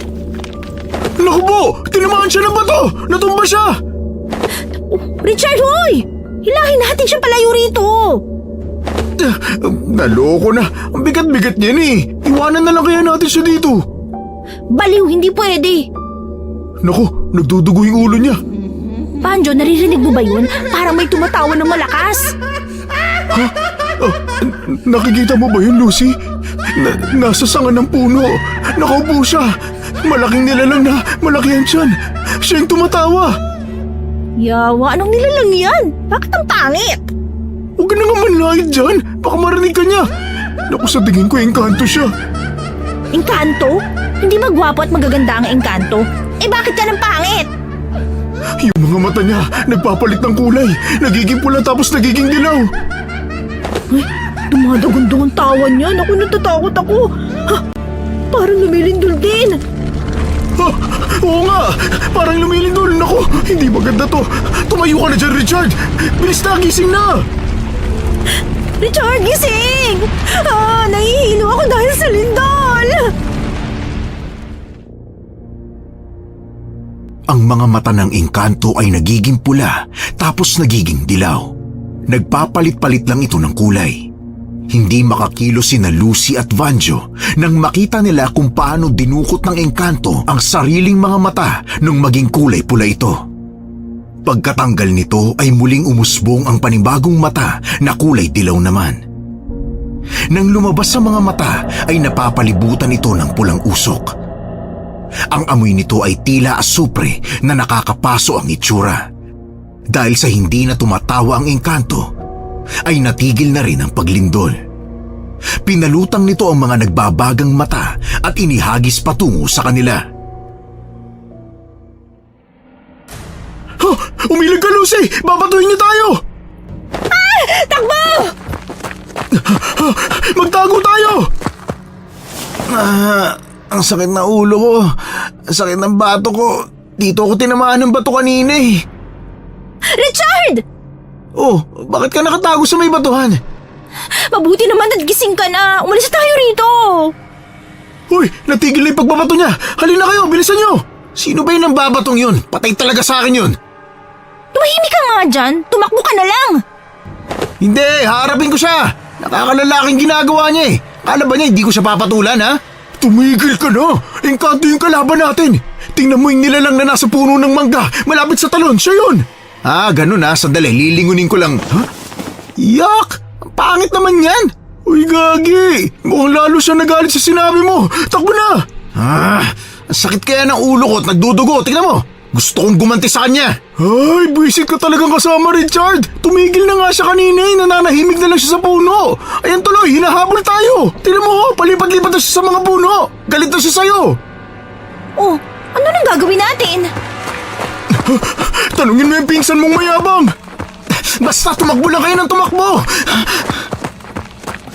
[SPEAKER 3] Naku po! Tinamaan siya ng bato! Natumba siya!
[SPEAKER 1] Richard, hoy! Hilahin natin siya palayo rito.
[SPEAKER 3] Naloko na. Ang bigat-bigat niyan Iwanan na lang kaya natin siya dito.
[SPEAKER 1] Baliw, hindi pwede.
[SPEAKER 3] Naku, nagdudugo yung ulo niya.
[SPEAKER 1] Banjo, naririnig mo ba yun? Parang may tumatawa ng malakas.
[SPEAKER 3] Nakikita mo ba yun, Lucy? Nasa sanga ng puno. Nakaupo siya. Malaking nilalang na malaki ang tiyan. Siya yung tumatawa.
[SPEAKER 1] Yawa, anong nilalang yan? Bakit ang pangit?
[SPEAKER 3] Huwag ka na nga manlait dyan. Baka marinig ka niya. Naku, sa tingin ko, engkanto siya.
[SPEAKER 1] Engkanto? Hindi ba gwapo at magaganda ang engkanto? Eh bakit ka ng pangit?
[SPEAKER 3] Yung mga mata niya, nagpapalit ng kulay. Nagiging pula tapos nagiging dilaw.
[SPEAKER 1] Ay, dumadagundong ang tawa niya. Naku, natatakot ako. Ha, parang lumilindol din.
[SPEAKER 3] Ha, oo nga, parang lumilindol. Naku, hindi maganda to. Tumayo ka na dyan, Richard. Bilis na, gising na.
[SPEAKER 1] Richard, gising! Nahihilo ako dahil sa lindol.
[SPEAKER 4] Ang mga mata ng engkanto ay nagiging pula tapos nagiging dilaw. Nagpapalit-palit lang ito ng kulay. Hindi makakilos sina Lucy at Banjo nang makita nila kung paano dinukot ng engkanto ang sariling mga mata nung maging kulay pula ito. Pagkatanggal nito ay muling umusbong ang panibagong mata na kulay dilaw naman. Nang lumabas sa mga mata ay napapalibutan ito ng pulang usok. Ang amoy nito ay tila asupre na nakakapaso ang itsura. Dahil sa hindi na tumatawa ang engkanto, ay natigil na rin ang paglindol. Pinalutang nito ang mga nagbabagang mata at inihagis patungo sa kanila.
[SPEAKER 3] Umilag ka, Lucy! Babatuhin niya tayo!
[SPEAKER 1] Takbo!
[SPEAKER 3] Magtago tayo! Ang sakit na ulo ko. Ang sakit ng bato ko. Dito ako tinamaan ng bato kanina
[SPEAKER 1] Richard!
[SPEAKER 3] Oh, bakit ka nakatago sa may batuhan?
[SPEAKER 1] Mabuti naman at gising ka na. Umalis tayo rito.
[SPEAKER 3] Hoy, natigil na yung pagbabato niya. Halina kayo, bilisan niyo. Sino ba yun ang babatong yun? Patay talaga sa akin yun.
[SPEAKER 1] Tumahimik ka nga dyan. Tumakbo ka na lang.
[SPEAKER 3] Hindi, haharapin ko siya. Nakakalalaking ginagawa niya Akala ba niya hindi ko siya papatulan, ha? Tumigil ka na. Engkanto yung kalaban natin. Tingnan mo yung nilalang na nasa puno ng mangga. Malapit sa talon, siya yun. Ganun Sandali, lilingunin ko lang. Yak! Ang pangit naman yan. Uy, gagi. Mukhang lalo siya nagalit sa sinabi mo. Takbo na. Ang sakit kaya ng ulo ko at nagdudugo. Tingnan mo. Gusto kong gumanti sa kanya. Ay, buwisit ka talagang kasama, Richard. Tumigil na nga siya kanina nananahimik na lang siya sa puno. Ayan tuloy, hinahabol tayo. Tingnan mo, palipat-lipat na siya sa mga puno. Galit na siya sa'yo.
[SPEAKER 1] Oh, ano nang gagawin natin?
[SPEAKER 3] Tanungin mo yung pinsan mong mayabang. Basta tumakbo lang kayo ng tumakbo.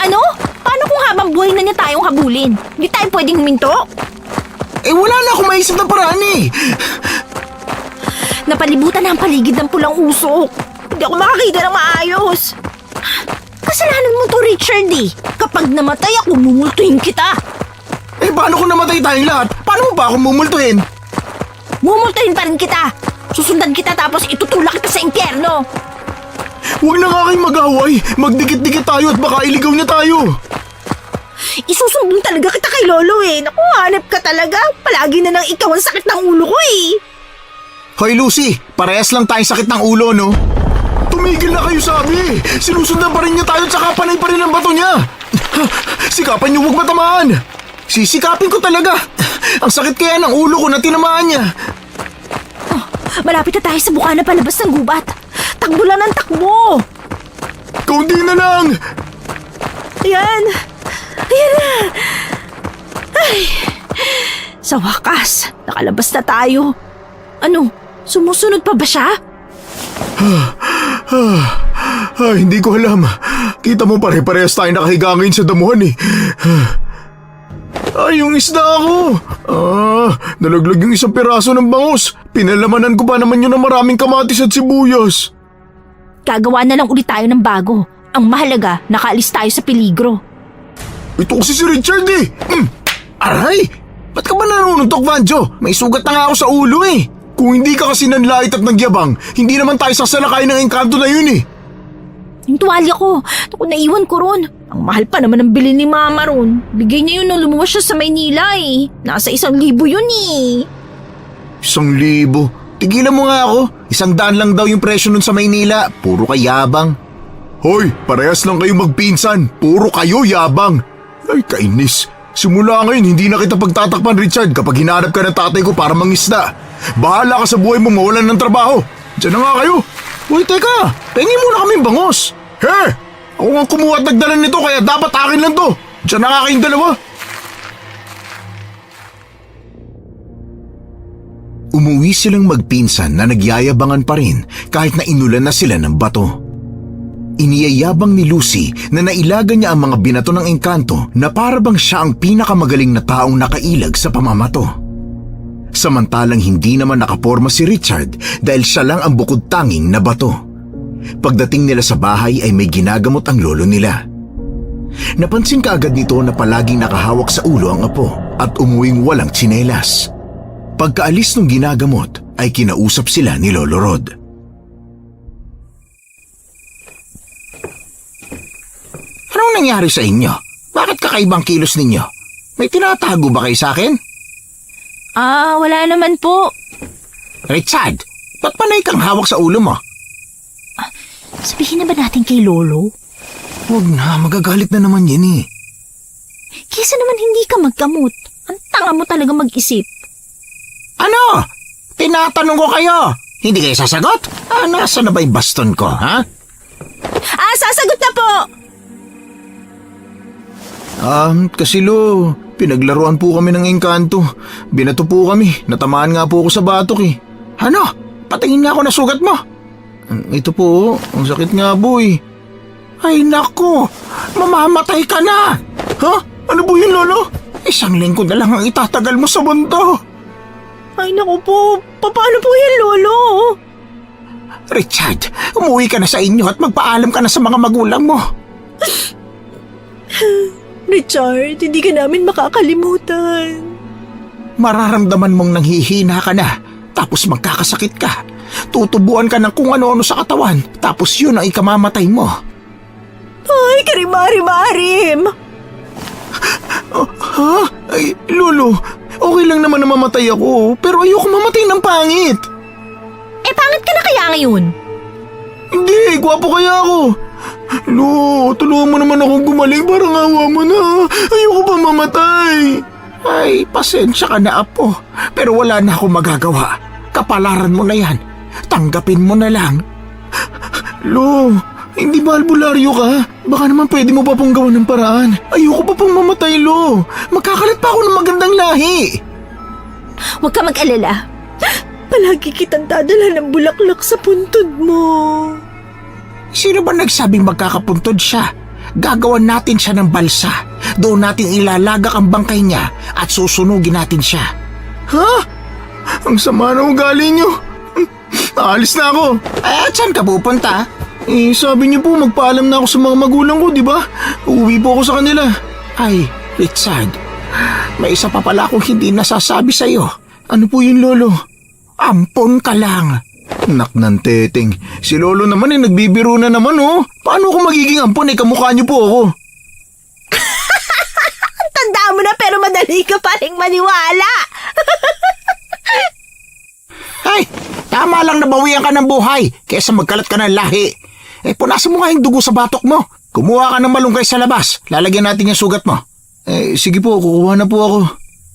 [SPEAKER 1] Ano? Paano kung habang buhay na niya tayong habulin? Hindi tayo pwedeng huminto?
[SPEAKER 3] Wala na akong maisip na paraan
[SPEAKER 1] Napalibutan na ang paligid ng pulang usok. Hindi ako makakita ng maayos. Kasalanan mo to, Richard Kapag namatay ako, mumultuhin kita.
[SPEAKER 3] Paano kung namatay tayong lahat? Paano mo pa ako mumultuhin?
[SPEAKER 1] Mumultuhin pa rin kita. Susundan kita tapos itutulak kita sa impyerno.
[SPEAKER 3] Huwag na nga kayong mag-away. Magdikit-dikit tayo at baka iligaw niya tayo.
[SPEAKER 1] Isusumbong talaga kita kay Lolo Naku, hanap ka talaga. Palagi na nang ikaw ang sakit ng ulo ko
[SPEAKER 3] Hoy Lucy, parehas lang tayong sakit ng ulo, no? Tumigil na kayo sabi! Sinusundan pa rin niya tayo at saka panay pa rin ang bato niya! Sikapan niyo huwag matamaan! Sisikapin ko talaga! Ang sakit kaya ng ulo ko na tinamaan niya!
[SPEAKER 1] Malapit na tayo sa bukana palabas ng gubat. Takbo lang ng takbo!
[SPEAKER 3] Kaunti na lang!
[SPEAKER 1] Ayan! Ayan na! Ay! Sa wakas, nakalabas na tayo. Ano? Sumusunod pa ba siya?
[SPEAKER 3] Hindi ko alam. Kita mo pare-parehas tayo nakahiga ngayon sa damuhan eh. Yung isda ako! Nalaglag yung isang piraso ng bangus. Pinalamanan ko pa naman yun ng maraming kamatis at sibuyas.
[SPEAKER 1] Gagawa na lang ulit tayo ng bago. Ang mahalaga, nakaalis tayo sa peligro.
[SPEAKER 3] Ito kasi si Richard eh! Aray! Ba't ka ba nanununtok, Vanjo? May sugat na nga ako sa ulo eh! Kung hindi ka kasi nanlait at nagyabang, hindi naman tayo sasalakay ng engkanto na yun eh!
[SPEAKER 1] Yung tuwalya ko, naku, naiwan ko ron. Ang mahal pa naman ang bili ni Mama ron. Bigay niya yun nung lumuwas siya sa Maynila eh. Nasa 1,000 yun eh.
[SPEAKER 3] 1,000? Tigilan mo nga ako. 100 lang daw yung presyo nun sa Maynila. Puro ka yabang. Hoy, parehas lang kayo magpinsan. Puro kayo yabang. Ay, kainis. Simula ngayon, hindi na kita pagtatakpan, Richard, kapag hinahanap ka ng tatay ko para mangisda. Bahala ka sa buhay mo mawalan ng trabaho. Diyan na nga kayo. Uy, teka. Pengin muna kaming bangos. He! Ako nga kumuha at nagdala nito kaya dapat akin lang to. Diyan na nga kayong dalawa.
[SPEAKER 4] Umuwi silang magpinsan na nagyayabangan pa rin kahit na inulan na sila ng bato. Iniyayabang ni Lucy na nailaga niya ang mga binato ng engkanto na para bang siya ang pinakamagaling na taong nakailag sa pamamato. Samantalang hindi naman nakaporma si Richard dahil siya lang ang bukod tanging na bato. Pagdating nila sa bahay ay may ginagamot ang lolo nila. Napansin kaagad nito na palaging nakahawak sa ulo ang apo at umuwing walang tsinelas. Pagkaalis ng ginagamot ay kinausap sila ni Lolo Rod.
[SPEAKER 2] Anong nangyari sa inyo? Bakit kakaibang kilos ninyo? May tinatago ba kayo sa akin?
[SPEAKER 1] Wala naman po.
[SPEAKER 2] Richard, ba't panay kang hawak sa ulo mo?
[SPEAKER 1] Sabihin na ba natin kay Lolo?
[SPEAKER 3] Huwag na, magagalit na naman yan eh.
[SPEAKER 1] Kesa naman hindi ka magkamot. Ang tanga mo talaga mag-isip.
[SPEAKER 2] Ano? Tinatanong ko kayo. Hindi kayo sasagot? Nasaan na ba yung baston ko, ha?
[SPEAKER 1] Sasagot na po!
[SPEAKER 3] Kasi Lo, pinaglaruan po kami ng engkanto. Binato po kami, natamaan nga po ako sa batok eh.
[SPEAKER 2] Ano? Patingin nga ako na sugat mo.
[SPEAKER 3] Ito po, ang sakit nga po eh.
[SPEAKER 2] Ay nako, mamamatay ka na.
[SPEAKER 3] Ha? Ano po yun, Lolo?
[SPEAKER 2] 1 linggo na lang ang itatagal mo sa mundo.
[SPEAKER 1] Ay naku po, paano po yan, Lolo?
[SPEAKER 2] Richard, umuwi ka na sa inyo at magpaalam ka na sa mga magulang mo.
[SPEAKER 1] Richard, hindi ka namin makakalimutan.
[SPEAKER 2] Mararamdaman mong nanghihina ka na, tapos magkakasakit ka. Tutubuan ka ng kung ano-ano sa katawan, tapos yun ang ikamamatay mo.
[SPEAKER 1] Ay, karim-arim-arim!
[SPEAKER 3] Ha? Ay, Lolo, okay lang naman na mamatay ako, pero ayoko mamatay ng pangit.
[SPEAKER 1] Pangit ka na kaya ngayon?
[SPEAKER 3] Hindi, gwapo kaya ako. Lo, tulungan mo naman akong gumaling, parang awa mo na. Ayoko pa mamatay.
[SPEAKER 2] Ay, pasensya ka na, apo. Pero wala na akong magagawa. Kapalaran mo na yan. Tanggapin mo na lang.
[SPEAKER 3] Lo, hindi ba albularyo ka? Baka naman pwede mo pa pong gawan ng paraan. Ayoko pa pong mamatay, Lo. Magkakalat pa ako ng magandang lahi.
[SPEAKER 1] Huwag ka mag-alala. Palagi kitang dadala ng bulaklak sa puntod mo.
[SPEAKER 2] Sino ba nagsabing magkakapuntod siya? Gagawan natin siya ng balsa. Doon natin ilalagak ang bangkay niya at susunugin natin siya.
[SPEAKER 3] Ha? Ang sama na ugali niyo. Aalis na ako.
[SPEAKER 2] Saan ka pupunta?
[SPEAKER 3] Sabi niyo po magpaalam na ako sa mga magulang ko, di ba? Uuwi po ako sa kanila.
[SPEAKER 2] Ay, Richard, may isa pa pala akong hindi nasasabi sa'yo.
[SPEAKER 3] Ano po yun, Lolo?
[SPEAKER 2] Ampon ka lang.
[SPEAKER 3] Nak ng teteng. Si Lolo naman nagbibiro na naman oh. Paano ako magiging ampon kamukha niyo po ako?
[SPEAKER 1] Tanda mo na pero madali ka pa rin maniwala.
[SPEAKER 2] Ay, tama lang nabawian ka ng buhay kaysa magkalat ka ng lahi. Punasan mo nga yung dugo sa batok mo. Kumuha ka ng malunggay sa labas. Lalagyan natin yung sugat mo.
[SPEAKER 3] Sige po, kukuha na po ako.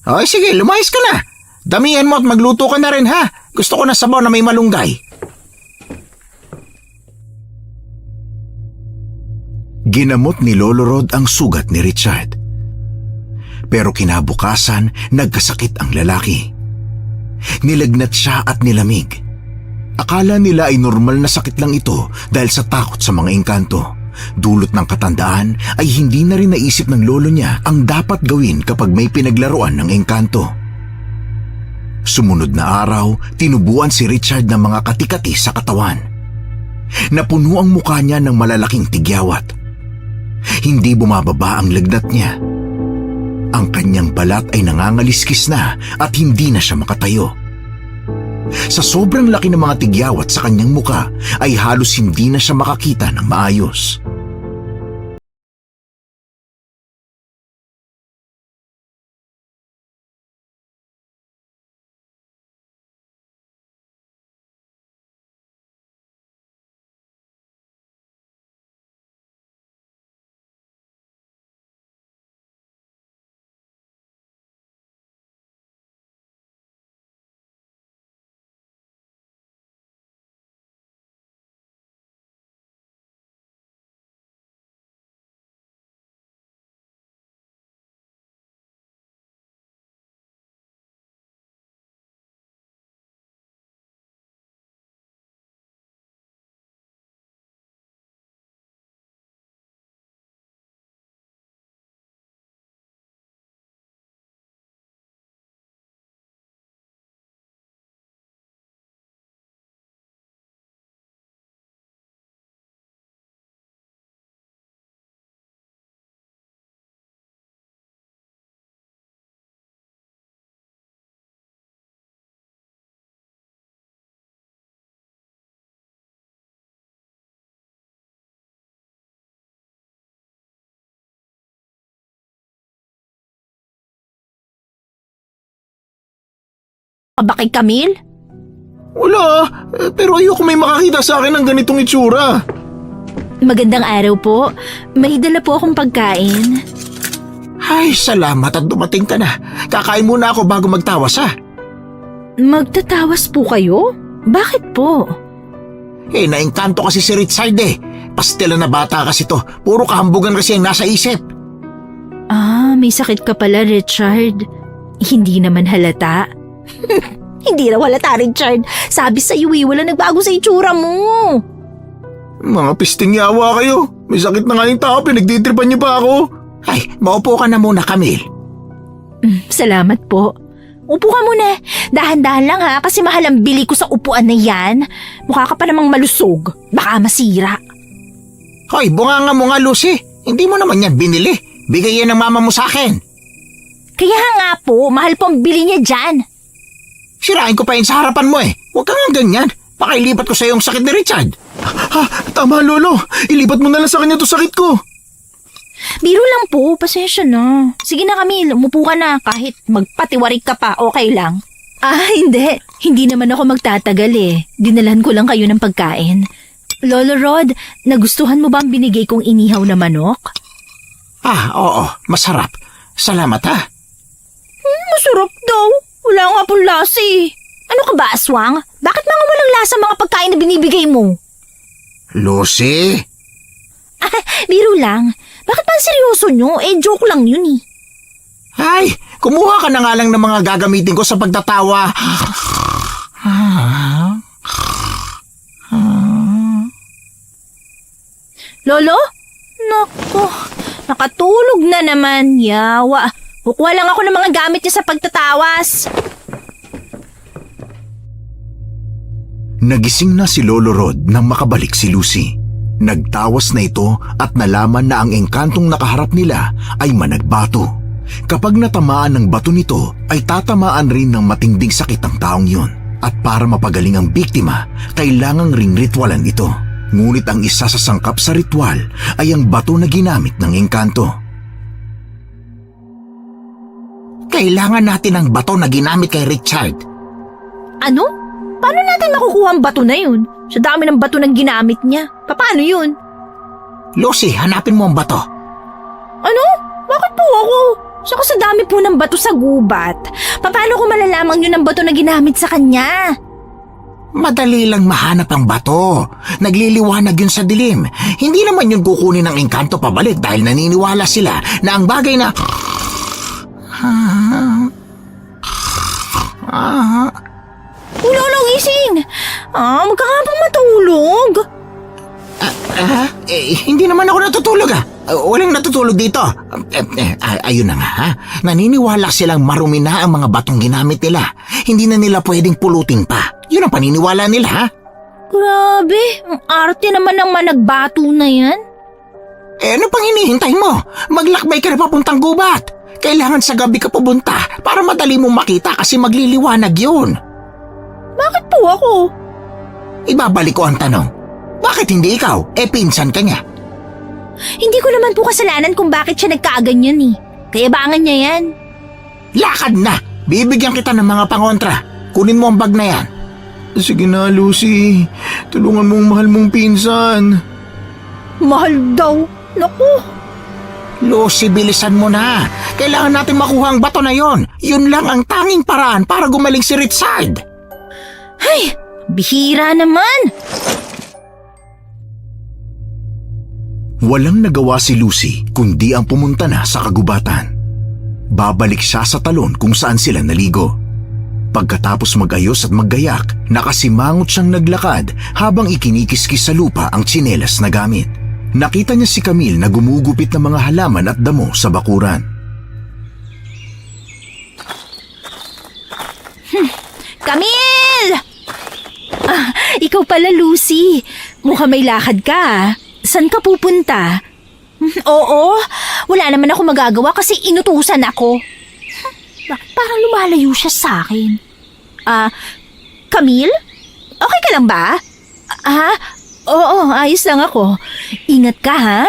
[SPEAKER 2] Ay, sige, lumayas ka na. Damihan mo at magluto ka na rin ha. Gusto ko ng sabaw na may malunggay.
[SPEAKER 4] Ginamot ni Lolo Rod ang sugat ni Richard. Pero kinabukasan, nagkasakit ang lalaki. Nilagnat siya at nilamig. Akala nila ay normal na sakit lang ito dahil sa takot sa mga engkanto. Dulot ng katandaan ay hindi na rin naisip ng lolo niya ang dapat gawin kapag may pinaglaruan ng engkanto. Sumunod na araw, tinubuan si Richard ng mga katikati sa katawan. Napuno ang mukha niya ng malalaking tigyawat. Hindi bumababa ang lagnat niya. Ang kanyang balat ay nangangaliskis na at hindi na siya makatayo. Sa sobrang laki ng mga tigyawat sa kanyang muka ay halos hindi na siya makakita ng maayos.
[SPEAKER 1] Ba kay Camille?
[SPEAKER 3] Wala, pero ayoko may makakita sa akin ng ganitong itsura.
[SPEAKER 1] Magandang araw po. May dala po akong pagkain.
[SPEAKER 2] Ay, salamat at dumating ka na. Kakain muna ako bago magtawas ha.
[SPEAKER 1] Magtatawas po kayo? Bakit po?
[SPEAKER 2] Naengkanto kasi si Richard Pastela na bata kasi to. Puro kahambugan kasi ang nasa isip.
[SPEAKER 1] May sakit ka pala, Richard. Hindi naman halata. Hindi na halata, Richard. Sabi sa'yo wala nagbago sa itsura mo.
[SPEAKER 3] Mga pisting yawa kayo. May sakit na nga yung tao, pinagtitripan niyo pa ako.
[SPEAKER 2] Ay, maupo ka na muna, Camille.
[SPEAKER 1] Salamat po. Upo ka muna. Dahan-dahan lang ha, kasi mahal ang bili ko sa upuan na yan. Mukha ka pa namang malusog. Baka masira.
[SPEAKER 2] Hoy, bunganga mo nga, Lucy. Hindi mo naman yan binili. Bigay yan ng mama mo sa akin.
[SPEAKER 1] Kaya nga po, mahal po ang bili niya dyan.
[SPEAKER 2] Sirain ko pa yun sa harapan mo Huwag ka nga ganyan. Baka ilipat ko sa yung sakit ni Richard.
[SPEAKER 3] Tama, Lolo. Ilipat mo na lang sa kanya to sakit ko.
[SPEAKER 1] Biro lang po, pasensya na. Sige na Camille, umupo ka na. Kahit magpatiwarik ka pa, okay lang. Hindi. Hindi naman ako magtatagal Dinalhan ko lang kayo ng pagkain. Lolo Rod, nagustuhan mo ba ang binigay kong inihaw na manok?
[SPEAKER 2] Oo. Masarap. Salamat ha.
[SPEAKER 1] Masarap daw. Wala nga pong lasa Ano ka ba, aswang? Bakit mga walang lasa mga pagkain na binibigay mo?
[SPEAKER 2] Lucy?
[SPEAKER 1] Biro lang. Bakit ba seryoso nyo? Joke lang yun
[SPEAKER 2] Ay, kumuha ka na nga lang ng mga gagamitin ko sa pagtatawa.
[SPEAKER 1] Lolo? Nako, nakatulog na naman. Yawa. Kukuha lang ako ng mga gamit niya sa pagtatawas.
[SPEAKER 4] Nagising na si Lolo Rod nang makabalik si Lucy. Nagtawas na ito at nalaman na ang engkantong nakaharap nila ay managbato. Kapag natamaan ng bato nito ay tatamaan rin ng matinding sakit ang taong yun. At para mapagaling ang biktima, kailangang ring ritualan ito. Ngunit ang isa sa sangkap sa ritual ay ang bato na ginamit ng engkanto.
[SPEAKER 2] Kailangan natin ang bato na ginamit kay Richard.
[SPEAKER 1] Ano? Paano natin makukuha ang bato na yun? Sa dami ng bato na ginamit niya. Paano yun?
[SPEAKER 2] Lucy, hanapin mo ang bato.
[SPEAKER 1] Ano? Bakit po ako? Saka sa dami po ng bato sa gubat, paano ko malalamang yun ang bato na ginamit sa kanya?
[SPEAKER 2] Madali lang mahanap ang bato. Nagliliwanag yun sa dilim. Hindi naman yun kukunin ng engkanto pabalik dahil naniniwala sila na ang bagay na...
[SPEAKER 1] Lolo, gising! Magkakapang matulog.
[SPEAKER 2] Hindi naman ako natutulog walang natutulog dito. Ayun na nga ha. Naniniwala silang marumi na ang mga batong ginamit nila. Hindi na nila pwedeng pulutin pa. Yun ang paniniwala nila ha.
[SPEAKER 1] Grabe, ang arte naman ng managbato na yan.
[SPEAKER 2] Ano pang hinihintay mo? Maglakbay ka na papuntang gubat. Kailangan sa gabi ka pupunta para madali mong makita kasi magliliwanag yun.
[SPEAKER 1] Bakit po ako?
[SPEAKER 2] Ibabalik ko ang tanong. Bakit hindi ikaw? Pinsan ka niya.
[SPEAKER 1] Hindi ko naman po kasalanan kung bakit siya nagkaaganyan eh. Kayabangan niya yan.
[SPEAKER 2] Lakad na! Bibigyan kita ng mga pangontra. Kunin mo ang bag na yan.
[SPEAKER 3] Sige na, Lucy. Tulungan mo ang mahal mong pinsan.
[SPEAKER 1] Mahal daw. Naku.
[SPEAKER 2] Lucy, bilisan mo na. Kailangan natin makuha ang bato na yon. Yun lang ang tanging paraan para gumaling si Richard.
[SPEAKER 1] Ay, bihira naman.
[SPEAKER 4] Walang nagawa si Lucy kundi ang pumunta na sa kagubatan. Babalik siya sa talon kung saan sila naligo. Pagkatapos magayos at maggayak, nakasimangot siyang naglakad habang ikinikiskis sa lupa ang tsinelas na gamit. Nakita niya si Camille na gumugupit ng mga halaman at damo sa bakuran.
[SPEAKER 1] Camille! Ikaw pala, Lucy. Mukhang may lakad ka ah. Saan ka pupunta? Oo, wala naman ako magagawa kasi inutusan ako. Bakit parang lumalayo siya sa akin? Camille? Okay ka lang ba? Oo, ayos lang ako. Ingat ka ha?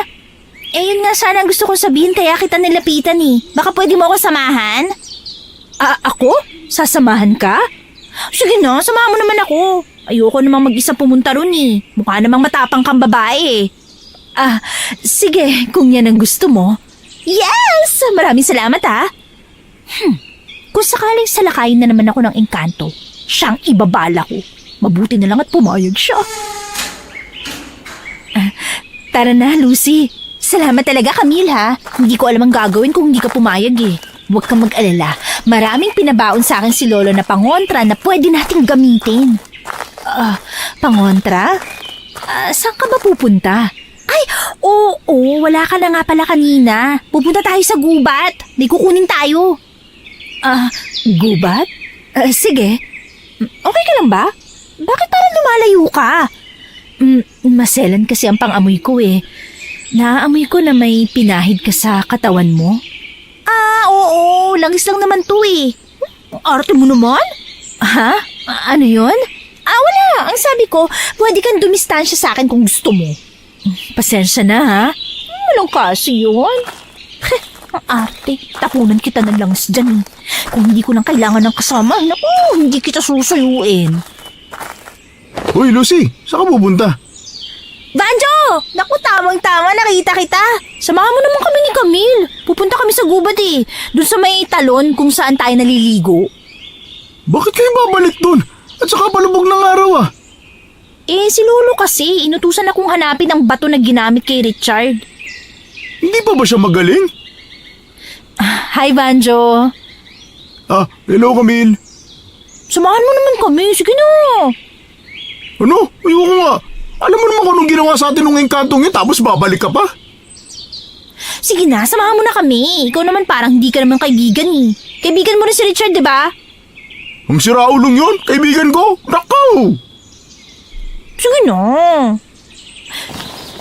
[SPEAKER 1] Yun nga sana ang gusto kong sabihin kaya kita nilapitan eh. Baka pwede mo ako samahan? Ako? Sasamahan ka? Sige na, samahan mo naman ako. Ayoko namang mag-isa pumunta ron eh. Mukha namang matapang kang babae eh. Sige, kung yan ang gusto mo. Yes! Maraming salamat ha. Kung sakaling salakayin na naman ako ng engkanto, siyang ibabala ko. Mabuti na lang at pumayag siya. Tara na, Lucy. Salamat talaga, Camille ha. Hindi ko alam ang gagawin kung hindi ka pumayag eh. Huwag kang mag-alala. Maraming pinabaon sa akin si Lolo na pangontra na pwede nating gamitin. Pangontra? Saan ka ba pupunta? Ay, oo, wala ka na nga pala kanina. Pupunta tayo sa gubat. May kukunin tayo. Gubat? Sige. Okay ka lang ba? Bakit parang lumalayo ka? Maselan kasi ang pang-amoy ko eh. Naaamoy ko na may pinahid ka sa katawan mo. Oo, langis lang naman to eh. Arte mo naman? Ha? Ano yun? Wala. Ang sabi ko, pwede kang dumistansya sa akin kung gusto mo. Pasensya na ha. Walang kasi yun. Ang arte. Tapunan kita ng langis dyan eh. Kung hindi ko lang kailangan ng kasama, naku, hindi kita susuyuin.
[SPEAKER 3] Hoy, Lucy, saan ka pupunta?
[SPEAKER 1] Banjo! Naku, tamang-tama, nakita kita. Samahan mo naman kami ni Camille. Pupunta kami sa gubat eh. Doon sa may talon kung saan tayo naliligo.
[SPEAKER 3] Bakit kayo babalik dun? At saka palubog ng araw ah.
[SPEAKER 1] Si Lolo kasi, inutusan akong hanapin ang bato na ginamit kay Richard.
[SPEAKER 3] Hindi pa ba siya magaling?
[SPEAKER 1] Hi, Banjo.
[SPEAKER 3] Hello Camille.
[SPEAKER 1] Samahan mo naman kami, sige na.
[SPEAKER 3] Ano? Ayoko nga. Alam mo naman kung anong ginawa sa atin nung engkantong yun tapos babalik ka pa?
[SPEAKER 1] Sige na, samahan mo na kami. Ikaw naman parang hindi ka naman kaibigan eh. Kaibigan mo rin si Richard, di ba?
[SPEAKER 3] Ang siraulong yun, kaibigan ko. Nakaw!
[SPEAKER 1] Sige na.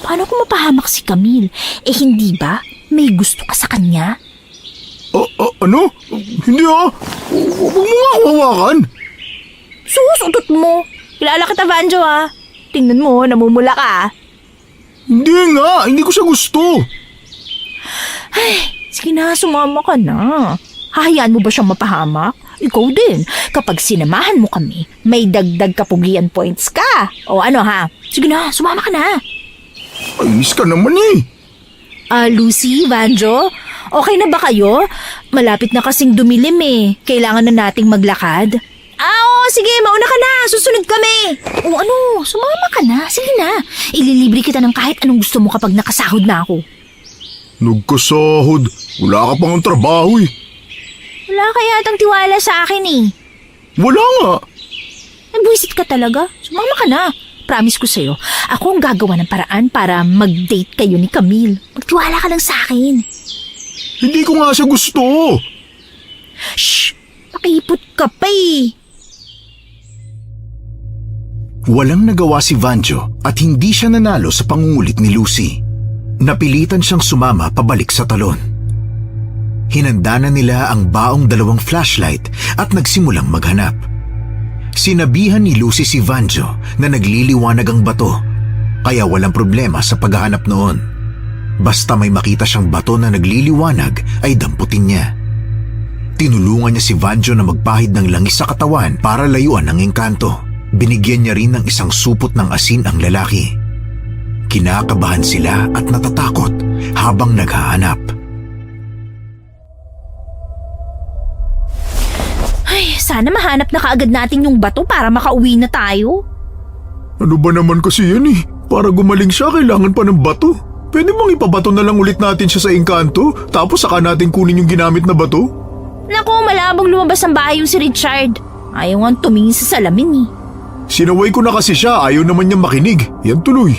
[SPEAKER 1] Paano kung mapahamak si Camille? Hindi ba? May gusto ka sa kanya?
[SPEAKER 3] Ano? Hindi ah. Huwag mo nga ako hawakan.
[SPEAKER 1] Sus, utot mo. Kilala kita, Banjo ah. Tingnan mo, namumula ka.
[SPEAKER 3] Hindi nga, hindi ko siya gusto.
[SPEAKER 1] Ay, sige na, sumama ka na. Hahayaan mo ba siyang mapahamak? Ikaw din. Kapag sinamahan mo kami, may dagdag kapugian points ka. O ano ha? Sige na, sumama ka na.
[SPEAKER 3] Ayos ka naman eh.
[SPEAKER 1] Lucy, Banjo, Okay na ba kayo? Malapit na kasing dumilim eh. Kailangan na nating maglakad. Oo, sige, mauna ka na. Susunod kami. O ano, sumama ka na. Sige na. Ililibre kita ng kahit anong gusto mo kapag nakasahod na ako.
[SPEAKER 3] Nagkasahod. Wala ka pang trabaho eh.
[SPEAKER 1] Wala kaya yatang tiwala sa akin eh.
[SPEAKER 3] Wala nga.
[SPEAKER 1] Nagbuisit ka talaga. Sumama ka na. Promise ko sa'yo, ako ang gagawa ng paraan para mag-date kayo ni Camille. Magtiwala ka lang sa akin.
[SPEAKER 3] Hindi ko nga siya gusto.
[SPEAKER 1] Shh! Pakipot ka pa eh.
[SPEAKER 4] Walang nagawa si Vanjo at hindi siya nanalo sa pangungulit ni Lucy. Napilitan siyang sumama pabalik sa talon. Hinanda na nila ang baong 2 flashlight at nagsimulang maghanap. Sinabihan ni Lucy si Vanjo na nagliliwanag ang bato, kaya walang problema sa paghahanap noon. Basta may makita siyang bato na nagliliwanag ay damputin niya. Tinulungan niya si Vanjo na magpahid ng langis sa katawan para layuan ang engkanto. Binigyan niya rin ng isang supot ng asin ang lalaki. Kinakabahan sila at natatakot habang naghahanap.
[SPEAKER 1] Ay, sana mahanap na kaagad natin yung bato para makauwi na tayo.
[SPEAKER 3] Ano ba naman kasi yan eh? Para gumaling siya, kailangan pa ng bato. Pwede bang ipabato na lang ulit natin siya sa engkanto, tapos saka natin kunin yung ginamit na bato?
[SPEAKER 1] Naku, malabang lumabas ang bahay yung si Richard. Ayaw nga tumingin sa salamin eh.
[SPEAKER 3] Sinaway ko na kasi siya, ayaw naman niya makinig. Yan tuloy.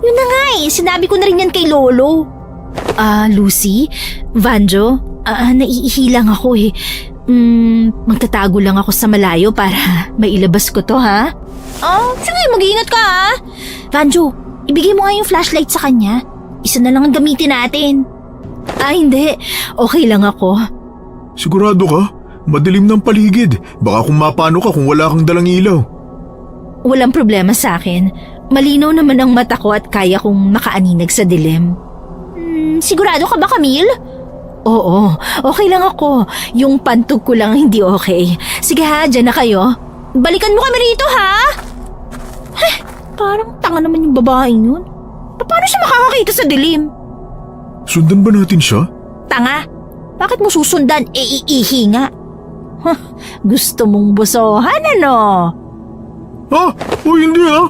[SPEAKER 1] Yun na nga eh, sinabi ko na rin yan kay Lolo. Lucy, Vanjo, naiihi lang ako eh. Magtatago lang ako sa malayo para mailabas ko to ha. Sige, mag-iingat ka ha. Vanjo, ibigay mo nga yung flashlight sa kanya. Isa na lang ang gamitin natin. Hindi. Okay lang ako.
[SPEAKER 3] Sigurado ka? Madilim ng paligid. Baka kung mapano ka kung wala kang dalang ilaw.
[SPEAKER 1] Walang problema sa akin. Malinaw naman ang mata ko at kaya kong makaaninag sa dilim. Sigurado ka ba, Camille? Oo, okay lang ako. Yung pantog ko lang hindi okay. Sige ha, dyan na kayo. Balikan mo kami rito ha? Parang tanga naman yung babaeng yun. Paano siya makakakita sa dilim?
[SPEAKER 3] Sundan ba natin siya?
[SPEAKER 1] Tanga, bakit mo susundan? Iihi nga. Gusto mong busohan ano?
[SPEAKER 3] O hindi ha?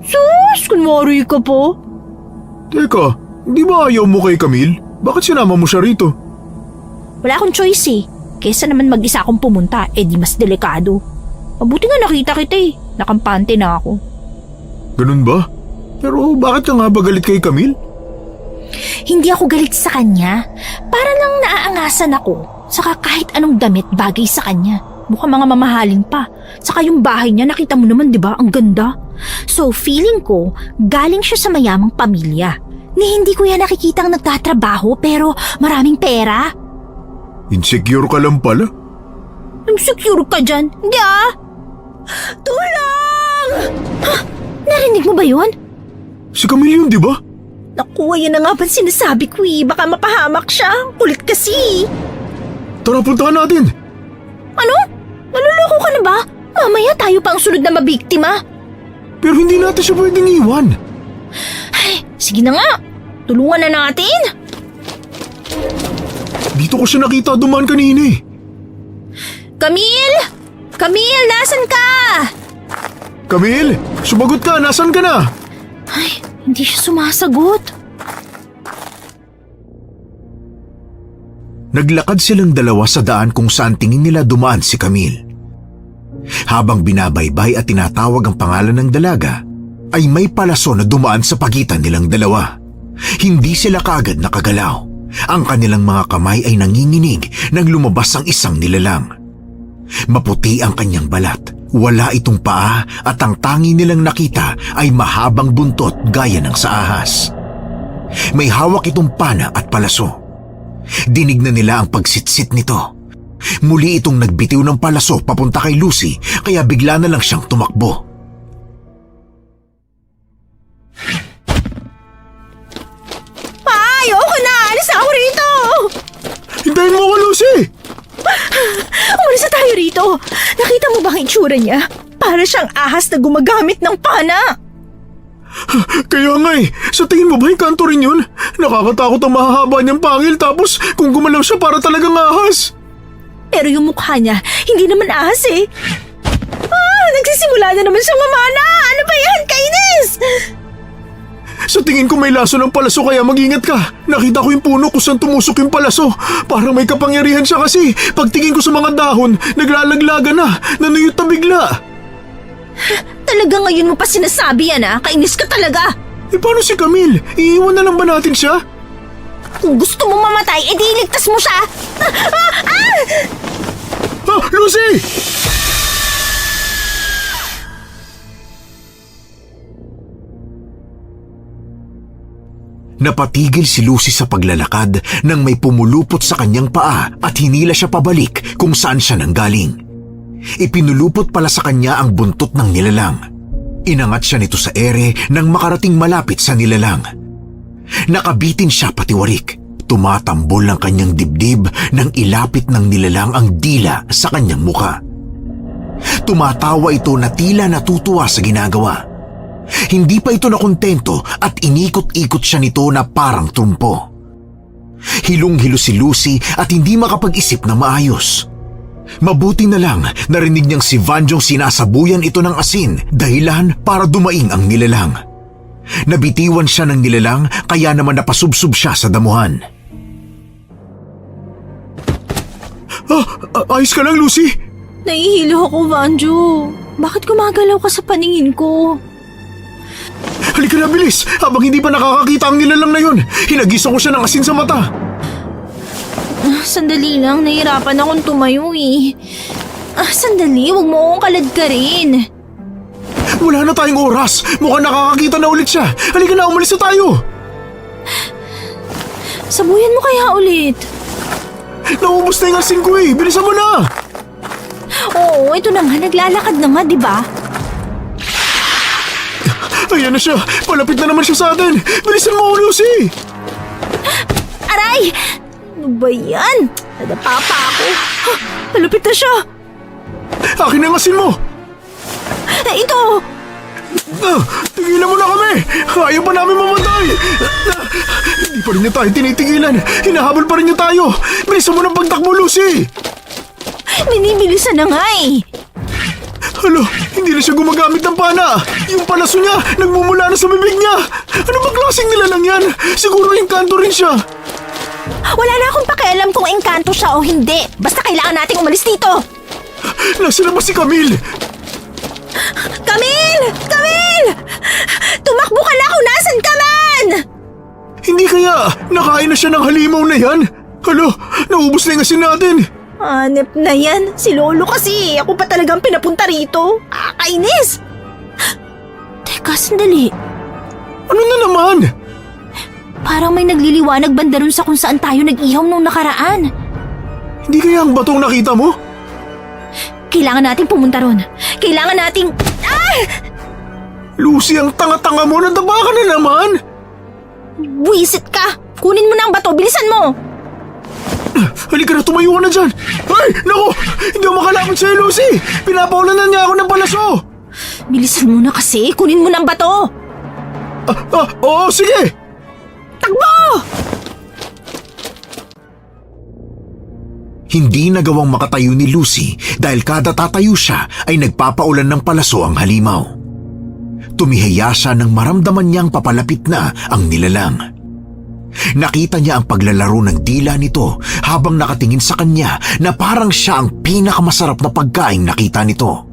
[SPEAKER 1] Sus, kunwari ka po.
[SPEAKER 3] Teka, hindi ba ayaw mo kay Camille? Bakit sinama mo siya rito?
[SPEAKER 1] Wala akong choice eh. Kesa naman mag-isa akong pumunta, di mas delikado. Mabuti nga nakita kita eh. Nakampante na ako.
[SPEAKER 3] Ganun ba? Pero bakit ka nga ba galit kay Camille?
[SPEAKER 1] Hindi ako galit sa kanya. Para lang naaangasan ako. Saka kahit anong damit bagay sa kanya. Mukhang mga mamahalin pa. Saka yung bahay niya, nakita mo naman, di ba? Ang ganda. So feeling ko, galing siya sa mayamang pamilya. Ni hindi ko yan nakikitang nagtatrabaho pero maraming pera.
[SPEAKER 3] Insecure ka lang pala?
[SPEAKER 1] Insecure ka dyan? Hindi Tulong! Narinig mo ba yun?
[SPEAKER 3] Si Camille yun, di ba?
[SPEAKER 1] Naku, yan na nga ba sinasabi ko eh. Baka mapahamak siya. Kulit kasi.
[SPEAKER 3] Tara, puntahan natin.
[SPEAKER 1] Ano? Naluloko ka na ba? Mamaya tayo pa ang sunod na mabiktima.
[SPEAKER 3] Pero hindi natin siya pwedeng iwan.
[SPEAKER 1] Ay, sige na nga. Tulungan na natin.
[SPEAKER 3] Dito ko siya nakita dumaan kanina eh.
[SPEAKER 1] Camille! Camille, nasan ka?
[SPEAKER 3] Camille, sumagot ka. Nasaan ka na?
[SPEAKER 1] Ay, hindi siya sumasagot.
[SPEAKER 4] Naglakad silang dalawa sa daan kung saan tingin nila dumaan si Camille. Habang binabaybay at tinatawag ang pangalan ng dalaga, ay may palaso na dumaan sa pagitan nilang dalawa. Hindi sila kaagad nakagalaw. Ang kanilang mga kamay ay nanginginig nang lumabas ang isang nilalang. Maputi ang kanyang balat, wala itong paa at ang tangi nilang nakita ay mahabang buntot gaya ng sa ahas. May hawak itong pana at palaso. Dinig na nila ang pagsitsit nito. Muli itong nagbitiw ng palaso papunta kay Lucy kaya bigla na lang siyang tumakbo.
[SPEAKER 1] Ayoko na! Alis ako rito!
[SPEAKER 3] Hintayin mo ako, Lucy!
[SPEAKER 1] Umalis na tayo rito. Nakita mo ba ang itsura niya? Para siyang ahas na gumagamit ng pana.
[SPEAKER 3] Kaya nga sa tingin mo ba Engkanto rin yun? Nakakatakot ang mahahaba niyang pangil tapos kung gumalaw siya para talagang ahas.
[SPEAKER 1] Pero yung mukha niya, hindi naman ahas eh. Nagsisimula na naman siyang mamana. Ano ba yan, kainis?
[SPEAKER 3] Sa tingin ko may laso ng palaso kaya mag-ingat ka. Nakita ko yung puno kung saan tumusok yung palaso. Parang may kapangyarihan siya kasi. Pagtingin ko sa mga dahon, naglalaglaga na. Nanuyot na bigla.
[SPEAKER 1] Talaga ngayon mo pa sinasabi yan Kainis ka talaga.
[SPEAKER 3] Paano si Camille? Iiwan na lang ba natin siya?
[SPEAKER 1] Kung gusto mo mamatay, edi iligtas mo siya.
[SPEAKER 3] Lucy!
[SPEAKER 4] Napatigil si Lucy sa paglalakad nang may pumulupot sa kanyang paa at hinila siya pabalik kung saan siya nanggaling. Ipinulupot pala sa kanya ang buntot ng nilalang. Inangat siya nito sa ere nang makarating malapit sa nilalang. Nakabitin siya patiwarik. Tumatambol ang kanyang dibdib nang ilapit ng nilalang ang dila sa kanyang muka. Tumatawa ito na tila natutuwa sa ginagawa. Hindi pa ito nakontento at inikot-ikot siya nito na parang trumpo. Hilong-hilo si Lucy at hindi makapag-isip na maayos. Mabuti na lang narinig niyang si Vanjong sinasabuyan ito ng asin dahilan para dumaing ang nilalang. Nabitiwan siya ng nilalang kaya naman napasubsob siya sa damuhan.
[SPEAKER 3] Ayos ka lang, Lucy?
[SPEAKER 1] Nahihilo ako, Vanjo. Bakit gumagalaw ka sa paningin ko?
[SPEAKER 3] Halika na, bilis! Habang hindi pa nakakakita ang nilalang na yun, hinagisa ko siya ng asin sa mata.
[SPEAKER 1] Sandali lang, nahirapan akong tumayo eh. Sandali, huwag mo akong kaladkarin.
[SPEAKER 3] Wala na tayong oras. Mukhang nakakakita na ulit siya. Halika na, umalis na tayo.
[SPEAKER 1] Sabuyan mo kaya ulit.
[SPEAKER 3] Naubos na yung asin ko eh. Bilisan mo na.
[SPEAKER 1] Oo, ito na nga, naglalakad na nga, di ba?
[SPEAKER 3] Ayan na siya. Palapit na naman siya sa atin. Bilisan mo, Lucy.
[SPEAKER 1] Aray! Ano ba yan? Nadapa pa ako. Palapit na siya.
[SPEAKER 3] Akin ang asin mo.
[SPEAKER 1] Ito!
[SPEAKER 3] Tigilan mo na kami. Ayaw pa namin mamatay. Hindi pa rin niya tayo tinitigilan. Hinahabol pa rin niya tayo. Bilisan mo ng pagtakbo, Lucy.
[SPEAKER 1] Binibilisan na nga eh.
[SPEAKER 3] Alo, hindi na siya gumagamit ng pana. Yung palaso niya, nagmumula na sa bibig niya. Ano ba klaseng nilalang yan? Siguro Engkanto rin siya.
[SPEAKER 1] Wala na akong pakialam kung engkanto siya o hindi. Basta kailangan nating umalis dito.
[SPEAKER 3] Nasaan na ba si Camille?
[SPEAKER 1] Camille! Camille! Tumakbo ka na kung nasan ka man!
[SPEAKER 3] Hindi kaya nakain na siya ng halimaw na yan? Alo, naubos na yung asin natin.
[SPEAKER 1] Hanep na yan. Si Lolo kasi. Ako pa talagang pinapunta rito. Kainis! Teka, sandali.
[SPEAKER 3] Ano na naman?
[SPEAKER 1] Parang may nagliliwanag banda ron sa kung saan tayo nag-ihaw nung nakaraan.
[SPEAKER 3] Hindi kaya ang batong nakita mo?
[SPEAKER 1] Kailangan nating pumunta ron. Kailangan nating...
[SPEAKER 3] Lucy, ang tanga-tanga mo. Nadaba ka na naman.
[SPEAKER 1] Buwisit ka! Kunin mo na ang bato. Bilisan mo!
[SPEAKER 3] Halika na, tumayo ka na dyan. Ay, naku! Hindi ako makalapit sa'yo, Lucy. Pinapaulanan niya ako ng palaso.
[SPEAKER 1] Bilisan mo na kasi. Kunin mo na ang bato.
[SPEAKER 3] Oo, sige.
[SPEAKER 1] Takbo!
[SPEAKER 4] Hindi nagawang makatayo ni Lucy dahil kada tatayo siya ay nagpapaulan ng palaso ang halimaw. Tumihaya siya nang maramdaman niyang papalapit na ang nilalang. Nakita niya ang paglalaro ng dila nito habang nakatingin sa kanya na parang siya ang pinakamasarap na pagkaing nakita nito.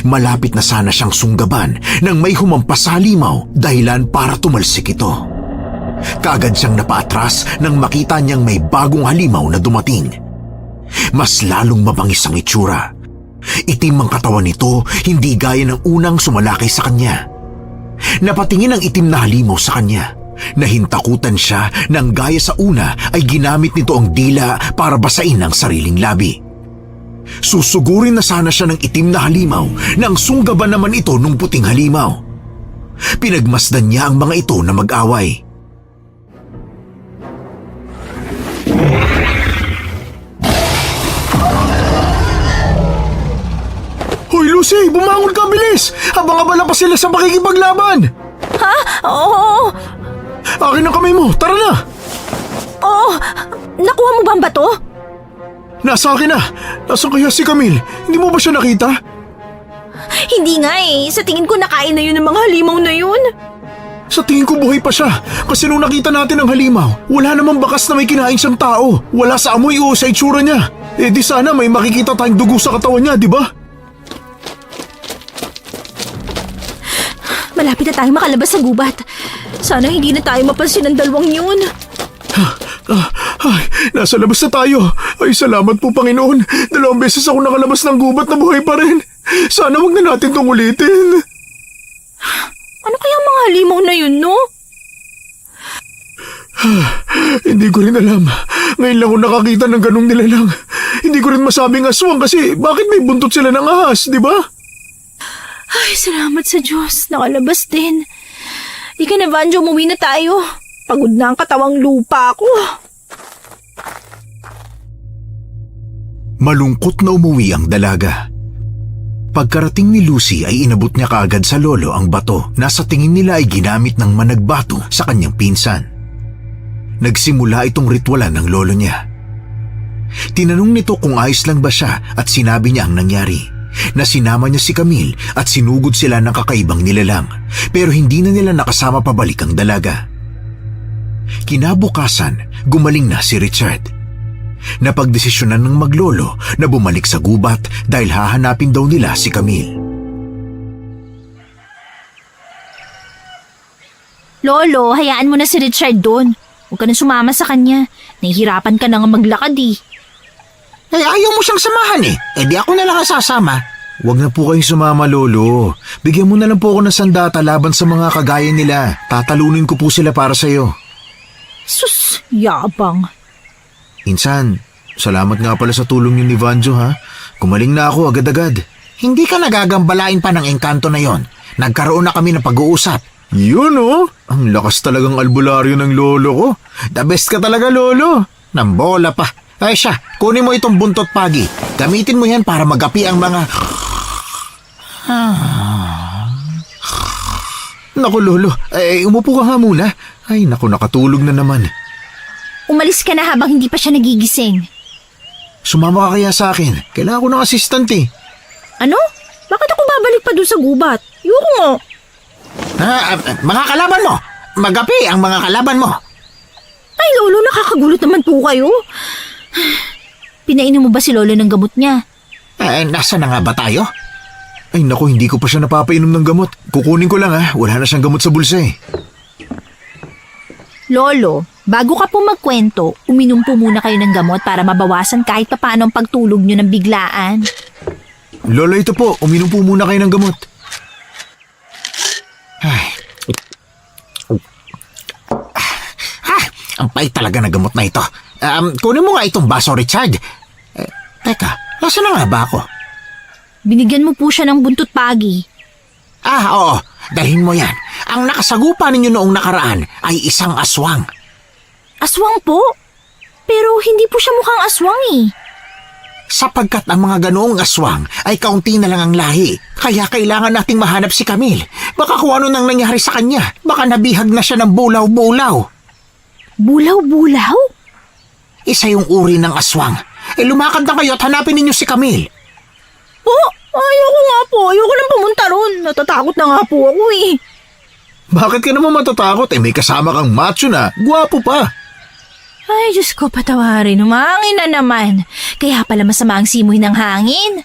[SPEAKER 4] Malapit na sana siyang sunggaban nang may humampas sa halimaw dahilan para tumalsik ito. Kaagad siyang napaatras nang makita niyang may bagong halimaw na dumating. Mas lalong mabangis ang itsura. Itim ang katawan nito, hindi gaya ng unang sumalakay sa kanya. Napatingin ang itim na halimaw sa kanya. Nahintakutan siya nang gaya sa una ay ginamit nito ang dila para basain ang sariling labi. Susugurin na sana siya ng itim na halimaw nang sunggaban naman ito ng puting halimaw. Pinagmasdan niya ang mga ito na mag-away.
[SPEAKER 3] Hoy, Lucy, bumangon ka, bilis! Habang abala pa sila sa makikipaglaban!
[SPEAKER 1] Ha? Oo.
[SPEAKER 3] Akin ang kamay mo, tara na!
[SPEAKER 1] Oo. Nakuha mo ba ang bato?
[SPEAKER 3] Nasa akin na! Nasaan kaya si Camille? Hindi mo ba siya nakita?
[SPEAKER 1] Hindi nga eh. Sa tingin ko nakain na yun ng mga halimaw na yun.
[SPEAKER 3] Sa tingin ko buhay pa siya. Kasi nung nakita natin ang halimaw, wala namang bakas na may kinain siyang tao. Wala sa amoy o sa itsura niya. Eh di sana may makikita tayong dugo sa katawan niya, di ba?
[SPEAKER 1] Malapit na tayo makalabas sa gubat. Sana hindi na tayo mapansin ng dalawang yun.
[SPEAKER 3] Ay, nasa labas na tayo. Ay, salamat po, Panginoon. 2 beses ako nakalabas ng gubat na buhay pa rin. Sana wag na natin itong ulitin.
[SPEAKER 1] Ano kaya ang mga halimaw na yun, no?
[SPEAKER 3] Hindi ko rin alam. Ngayon lang ako nakakita ng ganong nilalang. Hindi ko rin masabing aswang kasi bakit may buntot sila ng ahas, di ba?
[SPEAKER 1] Ay, salamat sa Diyos. Nakalabas din. Ika na, Vanjo, umuwi na tayo. Pagod na ang katawang lupa ko.
[SPEAKER 4] Malungkot na umuwi ang dalaga. Pagkarating ni Lucy ay inabot niya kaagad sa lolo ang bato na sa tingin nila ay ginamit ng managbato sa kanyang pinsan. Nagsimula itong ritualan ng lolo niya. Tinanong nito kung ayos lang ba siya at sinabi niya ang nangyari. Na sinama niya si Camille at sinugod sila ng kakaibang nilalang pero hindi na nila nakasama pabalik ang dalaga. Kinabukasan, gumaling na si Richard. Napagdesisyonan ng maglolo na bumalik sa gubat dahil hahanapin daw nila si Camille.
[SPEAKER 1] Lolo, hayaan mo na si Richard doon. Huwag ka na sumama sa kanya. Nahihirapan ka na nga maglakad eh.
[SPEAKER 2] Eh, ayaw mo siyang samahan eh. Eh, di ako na lang ang sasama.
[SPEAKER 3] Huwag na po kayong sumama, lolo. Bigyan mo na lang po ako ng sandata laban sa mga kagaya nila. Tatalunin ko po sila para sa'yo.
[SPEAKER 1] Sus, yabang.
[SPEAKER 3] Insan, salamat nga pala sa tulong niyo ni Vanjo, ha? Kumaling na ako agad-agad.
[SPEAKER 2] Hindi ka nagagambalain pa ng engkanto na yon. Nagkaroon na kami ng pag-uusap.
[SPEAKER 3] Yun, oh! Ang lakas talagang albularyo ng lolo ko.
[SPEAKER 2] The best ka talaga, lolo. Nambola pa. Ay siya, kunin mo itong buntot pagi. Gamitin mo yan para magapi ang mga...
[SPEAKER 3] Naku, lolo. Umupo ka nga muna. Ay, naku, nakatulog na naman.
[SPEAKER 1] Umalis ka na habang hindi pa siya nagigising.
[SPEAKER 3] Sumama ka kaya sa akin. Kailangan ko ng assistant eh.
[SPEAKER 1] Ano? Bakit ako babalik pa doon sa gubat? Yoko nga.
[SPEAKER 2] Mga kalaban mo! Magapi ang mga kalaban mo!
[SPEAKER 1] Ay, Lolo, nakakagulot naman po kayo. Pinainom mo ba si Lolo ng gamot niya?
[SPEAKER 2] Nasa na nga ba tayo?
[SPEAKER 3] Ay, naku, hindi ko pa siya napapainom ng gamot. Kukunin ko lang, ha. Wala na siyang gamot sa bulsa eh.
[SPEAKER 1] Lolo, bago ka po magkwento, uminom po muna kayo ng gamot para mabawasan kahit paano ang pagtulog nyo ng biglaan.
[SPEAKER 3] Lolo, ito po. Uminom po muna kayo ng gamot.
[SPEAKER 2] Ay. Ang pait talaga na gamot na ito. Kunin mo nga itong baso, Richard. Teka, nasa na nga ba ako?
[SPEAKER 1] Binigyan mo po siya ng buntot pagi.
[SPEAKER 2] Oo. Dalhin mo yan. Ang nakasagupa ninyo noong nakaraan ay isang aswang.
[SPEAKER 1] Aswang po? Pero hindi po siya mukhang aswang eh.
[SPEAKER 2] Sapagkat ang mga ganoong aswang ay kaunti na lang ang lahi. Kaya kailangan nating mahanap si Camille. Baka kung ano nang nangyari sa kanya. Baka nabihag na siya ng bulaw-bulaw.
[SPEAKER 1] Bulaw-bulaw?
[SPEAKER 2] Isa yung uri ng aswang. Lumakad na kayo at hanapin ninyo si Camille.
[SPEAKER 1] Po, ayoko nga po. Ayoko nang pumunta ron. Natatakot na nga po ako eh.
[SPEAKER 3] Bakit ka naman matatakot? May kasama kang macho na. Gwapo pa.
[SPEAKER 1] Ay, Diyos ko, patawarin. Humangin na naman. Kaya pala masama ang simoy ng hangin.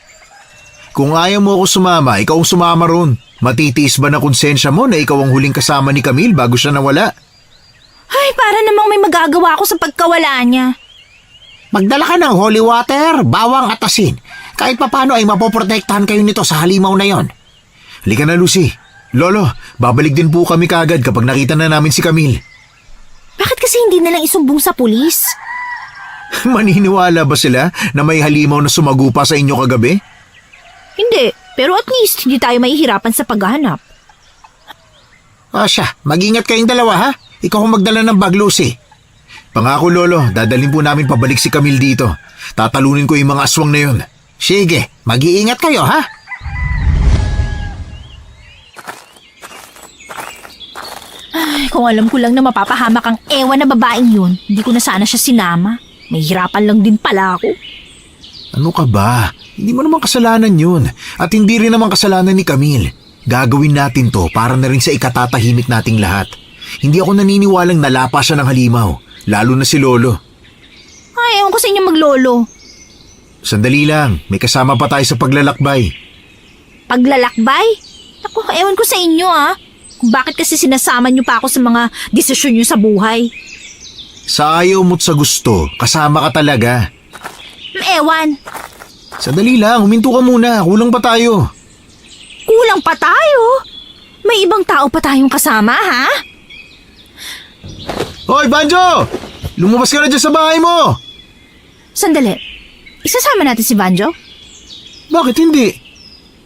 [SPEAKER 3] Kung ayaw mo ako sumama, ikaw ang sumama ron. Matitiis ba na konsensya mo na ikaw ang huling kasama ni Camille bago siya nawala?
[SPEAKER 1] Ay, para namang may magagawa ako sa pagkawala niya.
[SPEAKER 2] Magdala ka ng holy water, bawang at asin. Kahit papano ay mapoprotektahan kayo nito sa halimaw na yon.
[SPEAKER 3] Halika na, Lucy. Lolo, babalik din po kami kaagad kapag nakita na namin si Camille.
[SPEAKER 1] Bakit kasi hindi nalang isumbong sa pulis?
[SPEAKER 3] Maniniwala ba sila na may halimaw na sumagupa sa inyo kagabi?
[SPEAKER 1] Hindi, pero at least hindi tayo mahihirapan sa paghahanap.
[SPEAKER 2] Siya, mag-ingat kayong dalawa ha. Ikaw ang magdala ng bag, Lucy.
[SPEAKER 3] Pangako, Lolo, dadalhin po namin pabalik si Camille dito. Tatalunin ko yung mga aswang na yun.
[SPEAKER 2] Sige, mag-iingat kayo ha.
[SPEAKER 1] Ay, kung alam ko lang na mapapahamak ang ewan na babaeng yun, hindi ko na sana siya sinama. May hirapan lang din pala ako.
[SPEAKER 4] Ano ka ba? Hindi mo naman kasalanan yun. At hindi rin naman kasalanan ni Camille. Gagawin natin to para na rin sa ikatatahimik nating lahat. Hindi ako naniniwalang nalapa siya ng halimaw, lalo na si Lolo.
[SPEAKER 1] Ay, ewan ko sa inyo maglolo.
[SPEAKER 4] Sandali lang, may kasama pa tayo sa paglalakbay.
[SPEAKER 1] Paglalakbay? Ako, ewan ko sa inyo kung bakit kasi sinasama niyo pa ako sa mga desisyon niyo sa buhay.
[SPEAKER 4] Sa ayaw mo't sa gusto, kasama ka talaga.
[SPEAKER 1] Ewan,
[SPEAKER 4] Sandali lang, huminto ka muna, kulang pa tayo.
[SPEAKER 1] kulang pa tayo. May ibang tao pa tayong kasama, ha?
[SPEAKER 4] Hoy, Banjo! Lumabas ka na dyan sa bahay mo!
[SPEAKER 1] Sandali, isasama natin si Banjo?
[SPEAKER 4] Bakit hindi?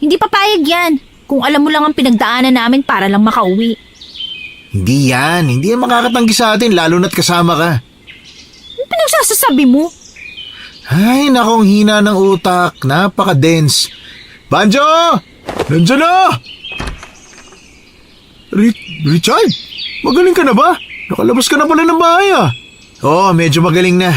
[SPEAKER 1] Hindi papayag yan. Kung alam mo lang ang pinagdaanan namin para lang makauwi.
[SPEAKER 4] Hindi yan makakatanggi sa atin lalo na't kasama ka.
[SPEAKER 1] Ano pinagsasasabi mo?
[SPEAKER 4] Ay, nakong hina ng utak, napaka-dense. Banjo! Nandiyan na! Richard, magaling ka na ba? Nakalabas ka na pala ng bahay Oo, medyo magaling na.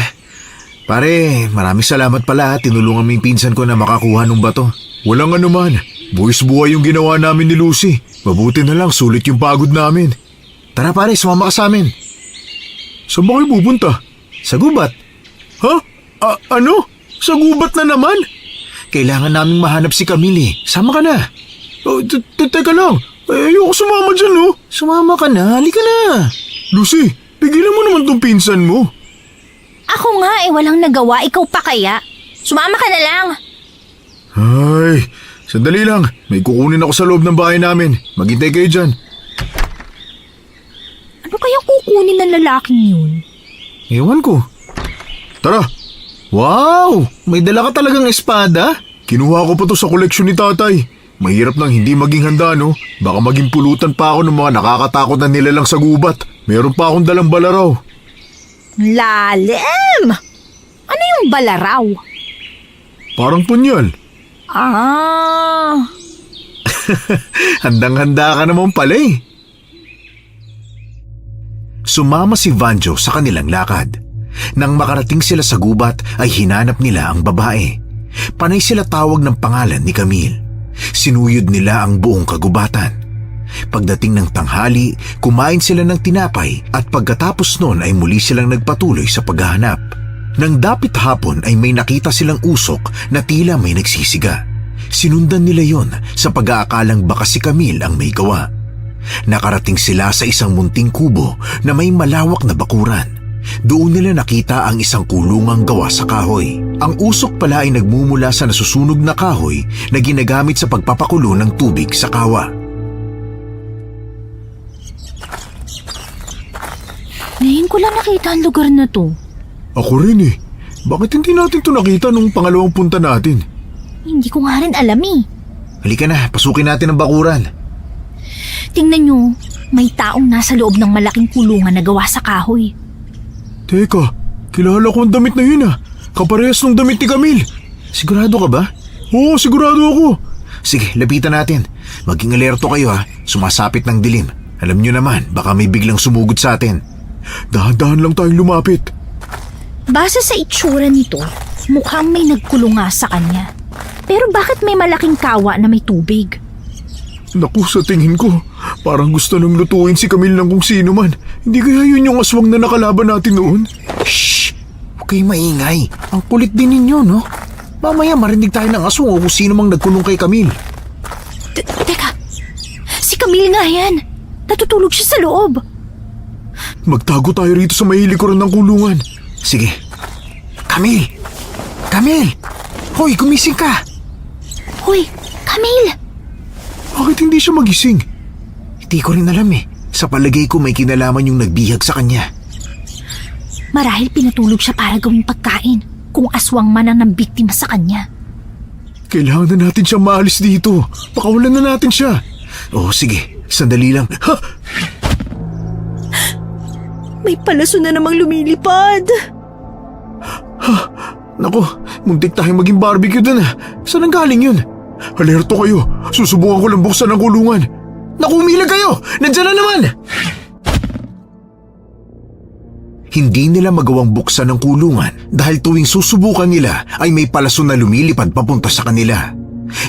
[SPEAKER 4] Pare, maraming salamat pala. Tinulungan mo yung pinsan ko na makakuha ng bato. Walang anuman. Buwis buhay yung ginawa namin ni Lucy. Mabuti na lang, sulit yung pagod namin. Tara pare, sumama ka sa amin. Saan ba kayo pupunta? Sa gubat. Ha? Ano? Sa gubat na naman? Kailangan naming mahanap si Camille. Sama ka na. Teka lang. Ayoko sumama dyan, Sumama ka na, halika na. Lucy, pigilan mo naman tong pinsan mo.
[SPEAKER 1] Ako nga walang nagawa, ikaw pa kaya? Sumama ka na lang.
[SPEAKER 3] Ay, sandali lang. May kukunin ako sa loob ng bahay namin. Maghintay kayo dyan.
[SPEAKER 1] Ano kayang kukunin ng lalaking yun?
[SPEAKER 4] Ewan ko.
[SPEAKER 3] Tara.
[SPEAKER 4] Wow! May dala ka talagang espada?
[SPEAKER 3] Kinuha ko pa to sa koleksyon ni tatay. Mahirap nang hindi maging handa, no? Baka maging pulutan pa ako ng mga nakakatakot na nilalang sa gubat. Meron pa akong dalang balaraw.
[SPEAKER 1] Lalim! Ano yung balaraw?
[SPEAKER 3] Parang punyal.
[SPEAKER 4] Handang-handa ka naman pala eh. Sumama si Vanjo sa kanilang lakad. Nang makarating sila sa gubat ay hinanap nila ang babae. Panay sila tawag ng pangalan ni Camille. Sinuyod nila ang buong kagubatan. Pagdating ng tanghali, kumain sila ng tinapay at pagkatapos nun ay muli silang nagpatuloy sa paghahanap. Nang dapit hapon ay may nakita silang usok na tila may nagsisiga. Sinundan nila yon sa pag-aakalang baka si Camille ang may gawa. Nakarating sila sa isang munting kubo na may malawak na bakuran. Doon nila nakita ang isang kulungang gawa sa kahoy. Ang usok pala ay nagmumula sa nasusunog na kahoy na ginagamit sa pagpapakulo ng tubig sa kawa.
[SPEAKER 1] Ngayon ko lang nakita ang lugar na to.
[SPEAKER 3] Ako rin eh. Bakit hindi natin to nakita nung pangalawang punta natin?
[SPEAKER 1] Hindi ko nga rin alam eh.
[SPEAKER 4] Halika na, pasukin natin ang bakuran.
[SPEAKER 1] Tingnan nyo, may taong nasa loob ng malaking kulungan na gawa sa kahoy.
[SPEAKER 3] Teka, kilala ko ang damit na yun Kaparehas ng damit ni Camille.
[SPEAKER 4] Sigurado ka ba?
[SPEAKER 3] Oo, sigurado ako.
[SPEAKER 4] Sige, lapitan natin. Maging alerto kayo sumasapit ng dilim. Alam nyo naman, baka may biglang sumugod sa atin.
[SPEAKER 3] Dahan-dahan lang tayong lumapit.
[SPEAKER 1] Base sa itsura nito, mukhang may nagkulong nga sa kanya. Pero bakit may malaking kawa na may tubig?
[SPEAKER 3] Naku, sa tingin ko, parang gusto nang lutuin si Camille ng kung sino man. Hindi kaya yun yung aswang na nakalaban natin noon?
[SPEAKER 4] Shhh! Huwag kayo maingay. Ang kulit din ninyo, no? Mamaya marinig tayo ng aswang o kung sino mang nagkulong kay Camille.
[SPEAKER 1] Teka, si Camille nga yan. Natutulog siya sa loob.
[SPEAKER 3] Magtago tayo rito sa mahilikuran ng kulungan.
[SPEAKER 4] Sige. Camille! Camille! Hoy, gumising ka!
[SPEAKER 1] Hoy, Camille!
[SPEAKER 3] Bakit hindi siya magising?
[SPEAKER 4] Hindi ko rin alam Sa palagay ko may kinalaman yung nagbihag sa kanya.
[SPEAKER 1] Marahil pinatulog siya para gawing pagkain kung aswang man ang nambiktima sa kanya.
[SPEAKER 3] Kailangan na natin siya maalis dito. Pakawalan na natin siya.
[SPEAKER 4] Oo, sige. Sandali lang. Ha!
[SPEAKER 1] May palaso na namang lumilipad.
[SPEAKER 3] Naku, muntik tayong maging barbecue dun Saan ang galing yun? Alerto kayo. Susubukan ko lang buksan ang kulungan.
[SPEAKER 4] Naku, umilag kayo! Nandiyan na naman! hindi nila magawang buksan ang kulungan dahil tuwing susubukan nila ay may palaso na lumilipad papunta sa kanila.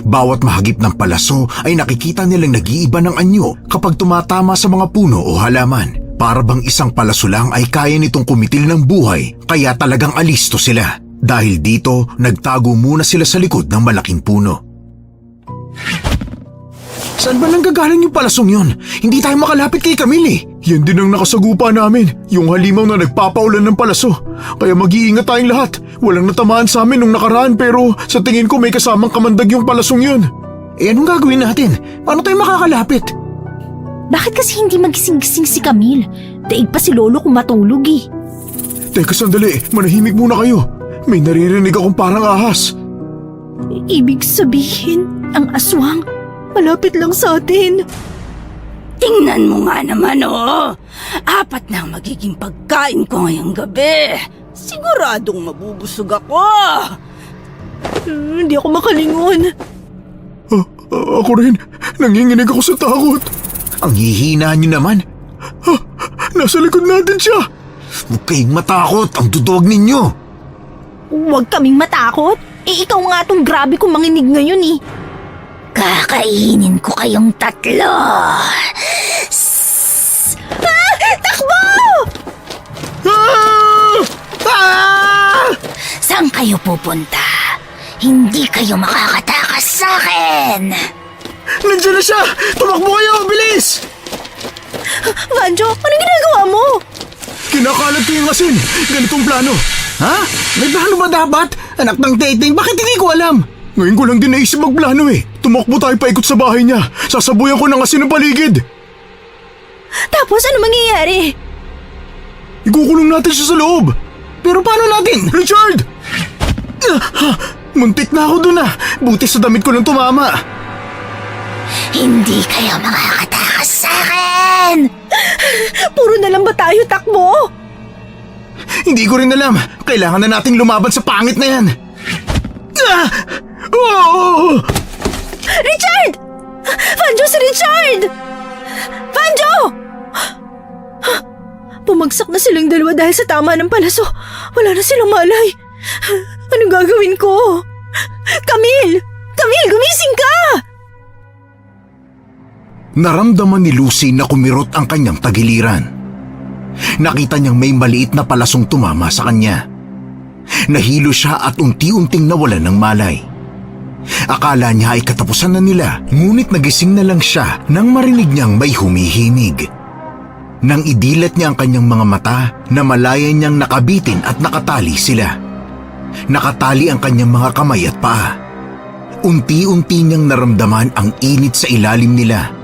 [SPEAKER 4] Bawat mahagip ng palaso ay nakikita nilang nag-iiba ng anyo kapag tumatama sa mga puno o halaman. Para bang isang palaso lang ay kaya nitong kumitil ng buhay, kaya talagang alisto sila. Dahil dito, nagtago muna sila sa likod ng malaking puno.
[SPEAKER 3] Saan ba nanggagaling yung palasong yon? Hindi tayo makalapit kay Camille. Yan din ang nakasagupa namin, yung halimaw na nagpapaulan ng palaso. Kaya mag-iingat tayong lahat. Walang natamaan sa amin nung nakaraan pero sa tingin ko may kasamang kamandag yung palasong yun. Eh anong gagawin natin? Paano tayo makakalapit?
[SPEAKER 1] Bakit kasi hindi magising-gising si Camille? Daig pa si Lolo kung matulog eh.
[SPEAKER 3] Teka sandali, manahimik muna kayo. May naririnig akong parang ahas.
[SPEAKER 1] Ibig sabihin, ang aswang malapit lang sa atin.
[SPEAKER 5] Tingnan mo nga naman, oh. 4 na ang magiging pagkain ko ngayong gabi. Siguradong mabubusog ako.
[SPEAKER 1] Hindi ako makalingon.
[SPEAKER 3] Ako rin, nanginginig ako sa takot.
[SPEAKER 4] Ang hihina niyo naman.
[SPEAKER 3] Nasa likod natin siya.
[SPEAKER 4] Huwag kayong matakot, ang duduwag ninyo.
[SPEAKER 1] Huwag kaming matakot. Eh ikaw nga tong grabe kong manginig ngayon eh.
[SPEAKER 5] Kakainin ko kayong 3.
[SPEAKER 1] Takbo!
[SPEAKER 5] Saan kayo pupunta? Hindi kayo makakatakas sa akin.
[SPEAKER 3] Nandiyan na siya! Tumakbo kayo! Bilis!
[SPEAKER 1] Vanjo, anong ginagawa mo?
[SPEAKER 3] Kinakalat ko yung asin. Ganitong plano.
[SPEAKER 2] Ha? May plano ba dapat? Anak ng Teting, bakit hindi ko alam?
[SPEAKER 3] Ngayon ko lang din naisip magplano eh. Tumakbo tayo paikot sa bahay niya. Sasabuyan ko ng asin ng paligid.
[SPEAKER 1] Tapos ano mangyayari?
[SPEAKER 3] Ikukulong natin siya sa loob.
[SPEAKER 2] Pero paano natin?
[SPEAKER 3] Richard! Muntik na ako dun ah. Buti sa damit ko lang tumama.
[SPEAKER 5] Hindi kayo makakatakas sa akin.
[SPEAKER 1] Puro na lang ba tayo takbo?
[SPEAKER 3] Hindi ko rin alam. Kailangan na nating lumaban sa pangit na yan. Oh!
[SPEAKER 1] Richard! Vanjo, si Richard! Vanjo! Pumagsak na silang dalawa dahil sa tama ng palaso. Wala na silang malay. Anong gagawin ko? Camille! Camille, gumising ka!
[SPEAKER 4] Naramdaman ni Lucy na kumirot ang kanyang tagiliran. Nakita niyang may maliit na palasong tumama sa kanya. Nahilo siya at unti-unting nawalan ng malay. Akala niya ay katapusan na nila, ngunit nagising na lang siya nang marinig niyang may humihimig. Nang idilat niya ang kanyang mga mata, namalayan niyang nakabitin at nakatali sila. Nakatali ang kanyang mga kamay at paa. Unti-unti niyang naramdaman ang init sa ilalim nila.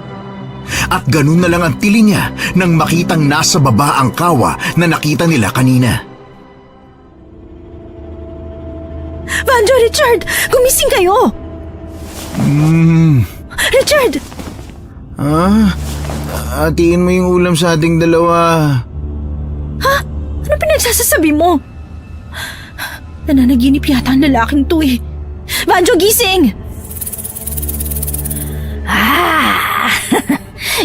[SPEAKER 4] At ganun na lang ang tili niya nang makitang nasa baba ang kawa na nakita nila kanina.
[SPEAKER 1] Vanjo, Richard! Gumising kayo! Richard!
[SPEAKER 3] Hatiin mo yung ulam sa ating dalawa.
[SPEAKER 1] Ha? Ano pinagsasasabi mo? Nananaginip yata ang lalaking to eh. Vanjo, gising!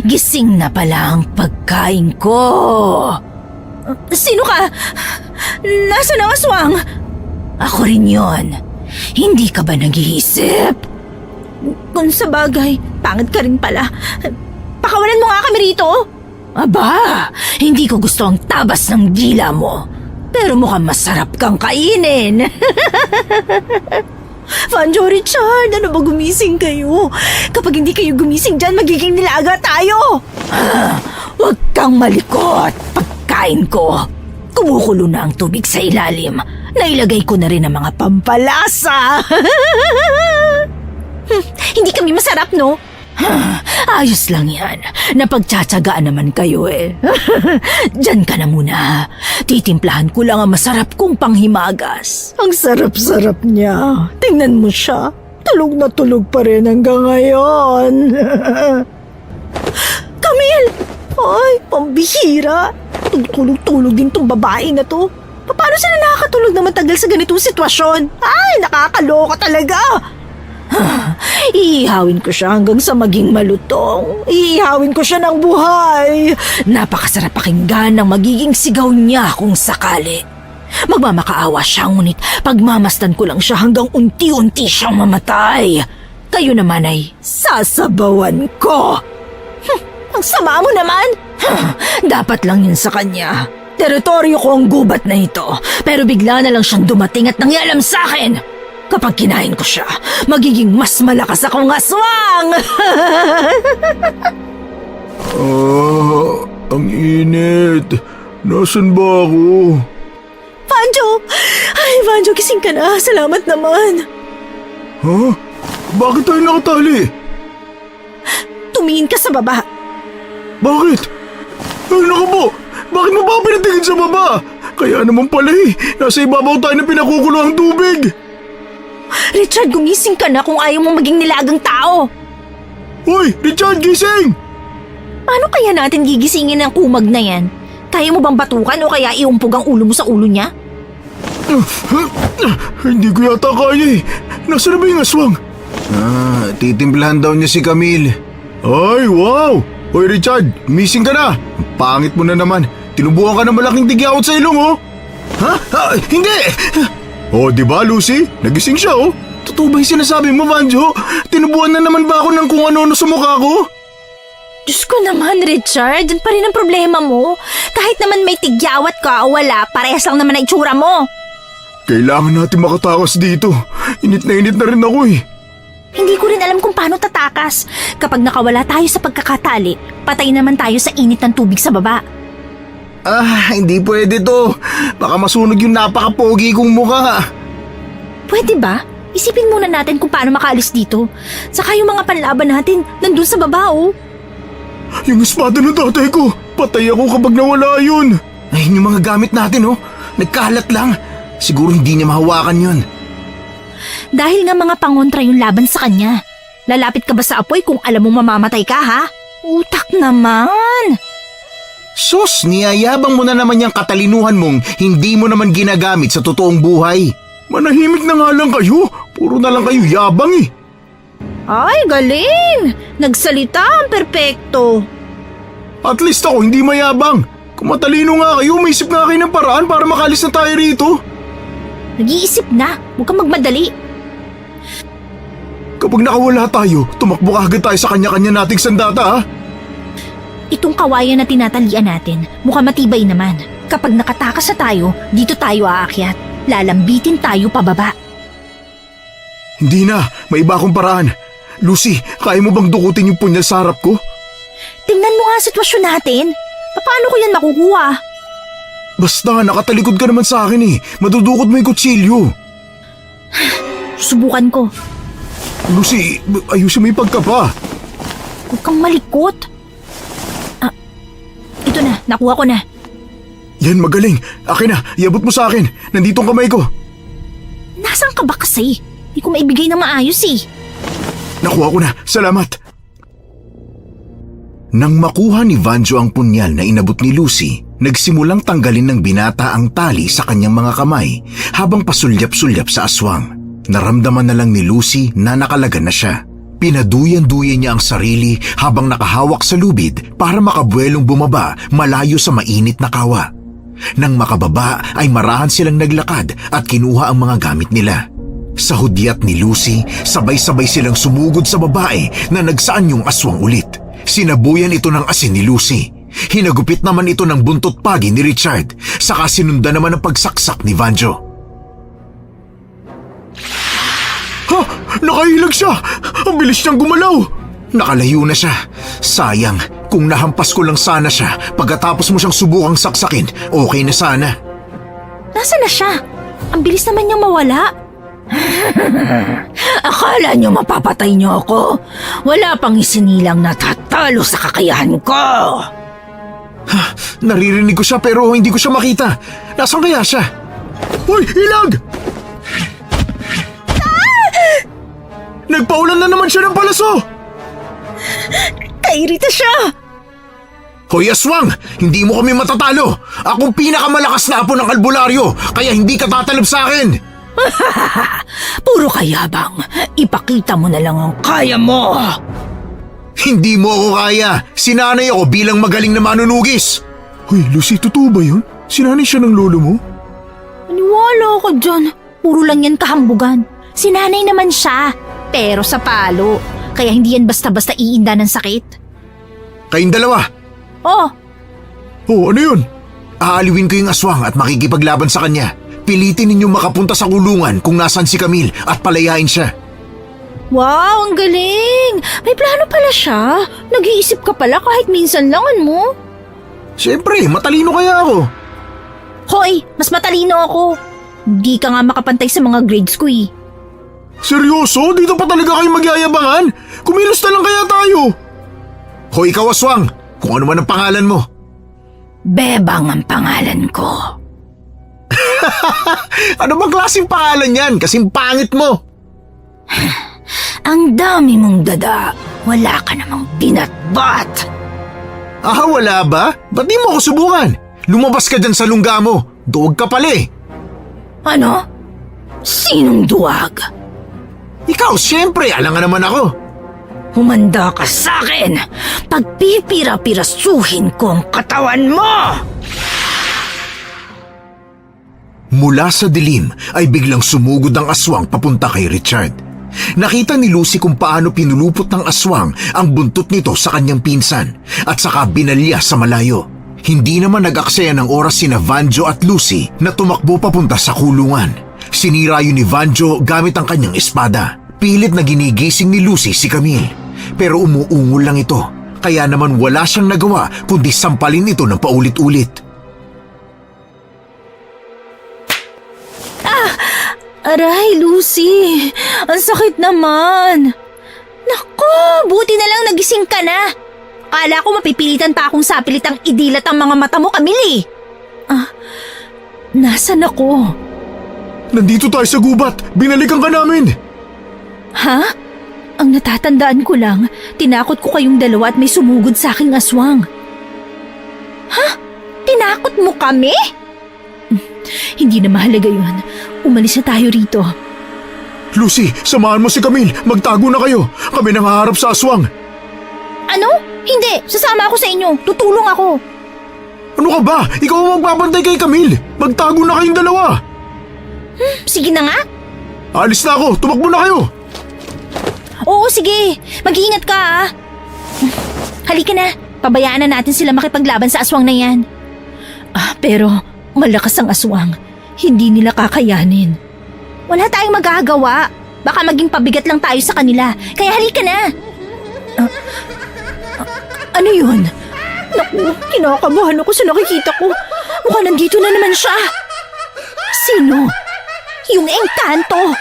[SPEAKER 5] Gising na pala ang pagkain ko.
[SPEAKER 1] Sino ka? Nasaan ang aswang?
[SPEAKER 5] Ako rin yon. Hindi ka ba nag-iisip?
[SPEAKER 1] Kung sa bagay, pangit ka rin pala. Pakawalan mo nga kami rito.
[SPEAKER 5] Aba, hindi ko gusto ang tabas ng dila mo. Pero mukhang masarap kang kainin.
[SPEAKER 1] Vanjo, Richard, ano ba gumising kayo? Kapag hindi kayo gumising dyan, magiging nilaga tayo.
[SPEAKER 5] Huwag kang malikot. Pagkain ko. Kumukulo na ang tubig sa ilalim. Nailagay ko na rin ang mga pampalasa.
[SPEAKER 1] Hindi kami masarap, no?
[SPEAKER 5] Ayos lang yan. Napagtsatsagaan naman kayo eh. Diyan ka na muna. Titimplahan ko lang ang masarap kong panghimagas. Ang sarap-sarap niya. Tingnan mo siya. Tulog na tulog pa rin hanggang ngayon.
[SPEAKER 1] Camille! Ay, pambihira. Tulog-tulog din tong babae na to. Paano sila nakakatulog na matagal sa ganitong sitwasyon? Ay, nakakaloka talaga.
[SPEAKER 5] Iihawin ko siya hanggang sa maging malutong. Iihawin ko siya ng buhay. Napakasarap pakinggan ng magiging sigaw niya kung sakali. Magmamakaawa siya, ngunit pagmamasdan ko lang siya hanggang unti-unti siyang mamatay. Kayo naman ay sasabawan ko.
[SPEAKER 1] Ang sama mo naman!
[SPEAKER 5] Dapat lang yun sa kanya. Teritoryo ko ang gubat na ito, pero bigla na lang siyang dumating at nangialam sa akin. Kapag kinain ko siya, magiging mas malakas akong aswang!
[SPEAKER 3] Ang init. Nasaan ba ako?
[SPEAKER 5] Vanjo! Ay, Vanjo, gising ka na. Salamat naman.
[SPEAKER 3] Ha? Bakit tayo nakatali?
[SPEAKER 5] Tumingin ka sa baba.
[SPEAKER 3] Bakit? Ay, naku po! Bakit mo ba ako pinatingin sa baba? Kaya naman pala nasa ibabaw tayo na pinakukulo ang tubig.
[SPEAKER 1] Richard, gumising ka na kung ayaw mong maging nilagang tao.
[SPEAKER 3] Hoy, Richard, gising!
[SPEAKER 1] Paano kaya natin gigisingin ang kumag na yan? Kaya mo bang batukan o kaya iumpog ang ulo mo sa ulo niya?
[SPEAKER 3] Hindi ko yata kaya eh. Nasaan na ba yung aswang? Titimplahan daw niya si Camille. Ay, wow! Hoy, Richard, gumising ka na. Pangit mo na naman. Tinubukan ka ng malaking tigyawat sa ilong, oh. Ha? Hindi! Oh, di ba, Lucy? Nagising siya, oh. Totoo ba yung sinasabi mo, Vanjo? Tinubuan na naman ba ako ng kung ano-ano sa mukha ko?
[SPEAKER 1] Diyos ko naman, Richard. Yan pa rin ang problema mo. Kahit naman may tigyawat ka o wala, parehas lang naman ang itsura mo.
[SPEAKER 3] Kailangan natin makatakas dito. Init na rin ako, eh.
[SPEAKER 1] Hindi ko rin alam kung paano tatakas. Kapag nakawala tayo sa pagkakatali, patay naman tayo sa init ng tubig sa baba.
[SPEAKER 3] Hindi pwede to. Baka masunog yung napaka-pogi kong mukha.
[SPEAKER 1] Pwede ba? Isipin muna natin kung paano makaalis dito. Saka yung mga panlaban natin, nandun sa baba, oh.
[SPEAKER 3] Yung espada ng tatay ko, patay ako kapag nawala yun. Ay, yung mga gamit natin, oh. Nagkalat lang. Siguro hindi niya mahawakan yun.
[SPEAKER 1] Dahil nga mga pangontra yung laban sa kanya. Lalapit ka ba sa apoy kung alam mo mamamatay ka, ha? Utak naman!
[SPEAKER 2] Sus, niyayabang mo na naman yung katalinuhan mong hindi mo naman ginagamit sa totoong buhay.
[SPEAKER 3] Manahimik na nga lang kayo. Puro na lang kayo yabang, eh.
[SPEAKER 1] Ay, galing! Nagsalita ang perpekto.
[SPEAKER 3] At least ako hindi mayabang. Kung matalino nga kayo, may isip nga kayo ng paraan para makalis na tayo rito.
[SPEAKER 1] Nag-iisip na, huwag kang magmadali.
[SPEAKER 3] Kapag nakawala tayo, tumakbo agad tayo sa kanya-kanya nating sandata, ha?
[SPEAKER 1] Itong kawayan na tinatalian natin, mukhang matibay naman. Kapag nakatakas na tayo, dito tayo aakyat. Lalambitin tayo pababa.
[SPEAKER 3] Hindi na, may iba akong paraan. Lucy, kaya mo bang dukutin yung punyal sa harap ko?
[SPEAKER 1] Tingnan mo nga ang sitwasyon natin. Paano ko yan makukuha?
[SPEAKER 3] Basta, nakatalikod ka naman sa akin, eh. Madudukot mo yung kutsilyo.
[SPEAKER 1] Subukan ko.
[SPEAKER 3] Lucy, ayusin mo yung pagkapa.
[SPEAKER 1] Huwag kang malikot. Ito na, nakuha ko na.
[SPEAKER 3] Yan, magaling. Akin na, iabot mo sa akin. Nandito ang kamay ko.
[SPEAKER 1] Nasaan ka ba kasi? Hindi ko maibigay na maayos eh.
[SPEAKER 3] Nakuha ko na, salamat.
[SPEAKER 4] Nang makuha ni Vanjo ang punyal na inabot ni Lucy, nagsimulang tanggalin ng binata ang tali sa kanyang mga kamay habang pasulyap-sulyap sa aswang. Naramdaman na lang ni Lucy na nakalaga na siya. Pinaduyan-duyan niya ang sarili habang nakahawak sa lubid para makabuelong bumaba malayo sa mainit na kawa. Nang makababa ay marahan silang naglakad at kinuha ang mga gamit nila. Sa hudyat ni Lucy, sabay-sabay silang sumugod sa babae na nagsaan yung aswang ulit. Sinabuyan ito ng asin ni Lucy. Hinagupit naman ito ng buntot pagi ni Richard, saka sinundan naman ang pagsaksak ni Vanjo.
[SPEAKER 3] Ha! Nakahilag siya! Ang bilis niyang gumalaw!
[SPEAKER 4] Nakalayo na siya. Sayang, kung nahampas ko lang sana siya pagkatapos mo siyang subukang saksakin, okay na sana.
[SPEAKER 1] Nasaan na siya? Ang bilis naman niyang mawala.
[SPEAKER 5] Akala niyo mapapatay niyo ako? Wala pang isinilang natatalo sa kakayahan ko.
[SPEAKER 3] Naririnig ko siya pero hindi ko siya makita. Nasaan kaya siya? Hoy, ilag! Nagpaulan na naman siya ng palaso!
[SPEAKER 5] Kairita siya!
[SPEAKER 4] Hoy aswang, hindi mo kami matatalo. Akong pinakamalakas na apo ng albularyo, kaya hindi ka tatalab sa akin.
[SPEAKER 5] Puro kayabang. Ipakita mo na lang ang kaya mo.
[SPEAKER 3] Hindi mo ako kaya. Sinanay ako bilang magaling na manunugis. Hoy, Lucy, totoo ba yun? Sinanay siya ng lolo mo?
[SPEAKER 1] Maniwala ka dyan. Puro lang yan kahambugan. Sinanay naman siya, pero sa palo. Kaya hindi yan basta-basta iinda ng sakit.
[SPEAKER 3] Kayong dalawa.
[SPEAKER 1] Oh,
[SPEAKER 3] Oh, ano yun? Aaliwin ko yung aswang at makikipaglaban sa kanya. Pilitin ninyong makapunta sa kulungan kung nasan si Camille at palayain siya.
[SPEAKER 1] wow, ang galing. May plano pala siya. Nag-iisip ka pala kahit minsan langan mo.
[SPEAKER 3] Siyempre, matalino kaya ako.
[SPEAKER 1] Hoy, mas matalino ako. Hindi ka nga makapantay sa mga grades ko eh.
[SPEAKER 3] Seryoso? Dito pa talaga kayo magyayabangan? Kumilos na lang kaya tayo. Hoy, ikaw aswang. Kung ano man ang pangalan mo.
[SPEAKER 5] Bebang ang pangalan ko.
[SPEAKER 3] Ano bang klaseng pangalan yan? Kasing pangit mo.
[SPEAKER 5] Ang dami mong dada. Wala ka namang binatbat.
[SPEAKER 3] Ah, wala ba? Ba't di mo ako subukan? Lumabas ka dyan sa lungga mo. Duwag ka pala eh.
[SPEAKER 5] Ano? Sinong duwag?
[SPEAKER 3] Ikaw, siyempre, alangan naman ako.
[SPEAKER 5] Humanda ka sa akin! Pagpipira-pirasuhin ko ang katawan mo!
[SPEAKER 4] Mula sa dilim ay biglang sumugod ang aswang papunta kay Richard. Nakita ni Lucy kung paano pinulupot ng aswang ang buntot nito sa kanyang pinsan at saka binalya sa malayo. Hindi naman nag-aksaya ng oras sina Vanjo at Lucy na tumakbo papunta sa kulungan. Sinira yun ni Vanjo gamit ang kanyang espada. Pilit na ginigising ni Lucy si Camille. Pero umuungol lang ito. Kaya naman wala siyang nagawa kundi sampalin ito ng paulit-ulit.
[SPEAKER 1] Aray, Lucy. Ang sakit naman. Naku, buti na lang nagising ka na. Kala ko mapipilitan pa akong sapilitang idilat ang mga mata mo, Camille. Nasaan ako?
[SPEAKER 3] Nandito tayo sa gubat. Binalikan ka namin.
[SPEAKER 1] Ha? Ang natatandaan ko lang, tinakot ko kayong dalawa at may sumugod sa aking aswang. Ha? Tinakot mo kami? Hindi na mahalaga yun. Umalis na tayo rito.
[SPEAKER 3] Lucy, samahan mo si Camille. Magtago na kayo. Kami nangaharap sa aswang.
[SPEAKER 1] Ano? Hindi. Sasama ako sa inyo. Tutulong ako.
[SPEAKER 3] Ano ka ba? Ikaw ang magbabantay kay Camille. Magtago na kayong dalawa.
[SPEAKER 1] Sige na nga.
[SPEAKER 3] Alis na ako. Tumakbo na kayo.
[SPEAKER 1] Oo, sige. Mag-iingat ka, ah. Halika na. Pabayaan na natin sila makipaglaban sa aswang na yan. Pero malakas ang aswang. Hindi nila kakayanin. Wala tayong magagawa. Baka maging pabigat lang tayo sa kanila. Kaya halika na. Ano yun? Naku, kinakabahan ako sa nakikita ko. Mukhang nandito na naman siya. Sino? Yung engkanto.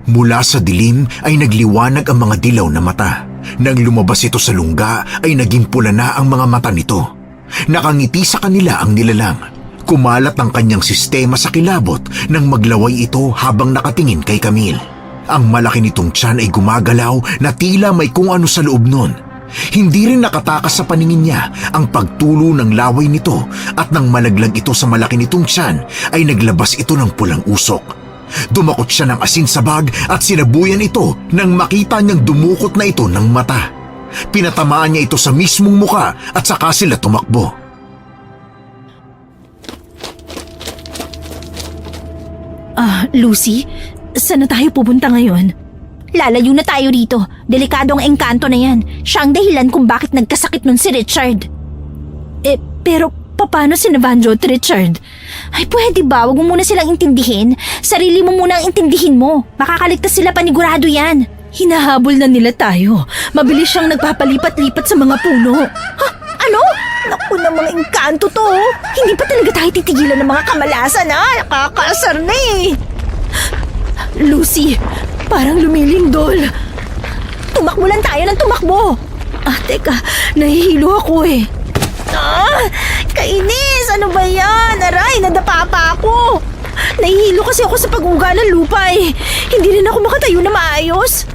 [SPEAKER 4] Mula sa dilim ay nagliwanag ang mga dilaw na mata. Nang lumabas ito sa lungga ay naging pula na ang mga mata nito. Nakangiti sa kanila ang nilalang. Kumalat ang kanyang sistema sa kilabot nang maglaway ito habang nakatingin kay Camille. Ang malaki nitong tiyan ay gumagalaw na tila may kung ano sa loob nun. Hindi rin nakatakas sa paningin niya ang pagtulo ng laway nito at nang malaglag ito sa malaki nitong tiyan ay naglabas ito ng pulang usok. Dumakot siya ng asin sa bag at sinabuyan ito nang makita niyang dumukot na ito ng mata. Pinatamaan niya ito sa mismong muka at saka sila tumakbo.
[SPEAKER 1] Lucy, saan na tayo pupunta ngayon? Lalayo na tayo rito. Delikado ang engkanto na yan. Siya ang dahilan kung bakit nagkasakit nun si Richard. Pero paano si Vanjo at Richard? Ay, pwede ba? Huwag mo muna silang intindihin. Sarili mo muna ang intindihin mo. Makakaligtas sila, panigurado yan. Hinahabol na nila tayo. Mabilis siyang nagpapalipat-lipat sa mga puno. Ha? Ano? Naku na mga engkanto to. Hindi pa talaga tayo titigilan ng mga kamalasan, ha? Nakakaasar na eh. Lucy, parang lumilindol. Tumakbo lang tayo ng tumakbo. Teka, nahihilo ako eh. Kainis! Ano ba yan? Aray, nadapa pa ako. Nahihilo kasi ako sa pag-uga ng lupa eh. Hindi rin ako makatayo na maayos.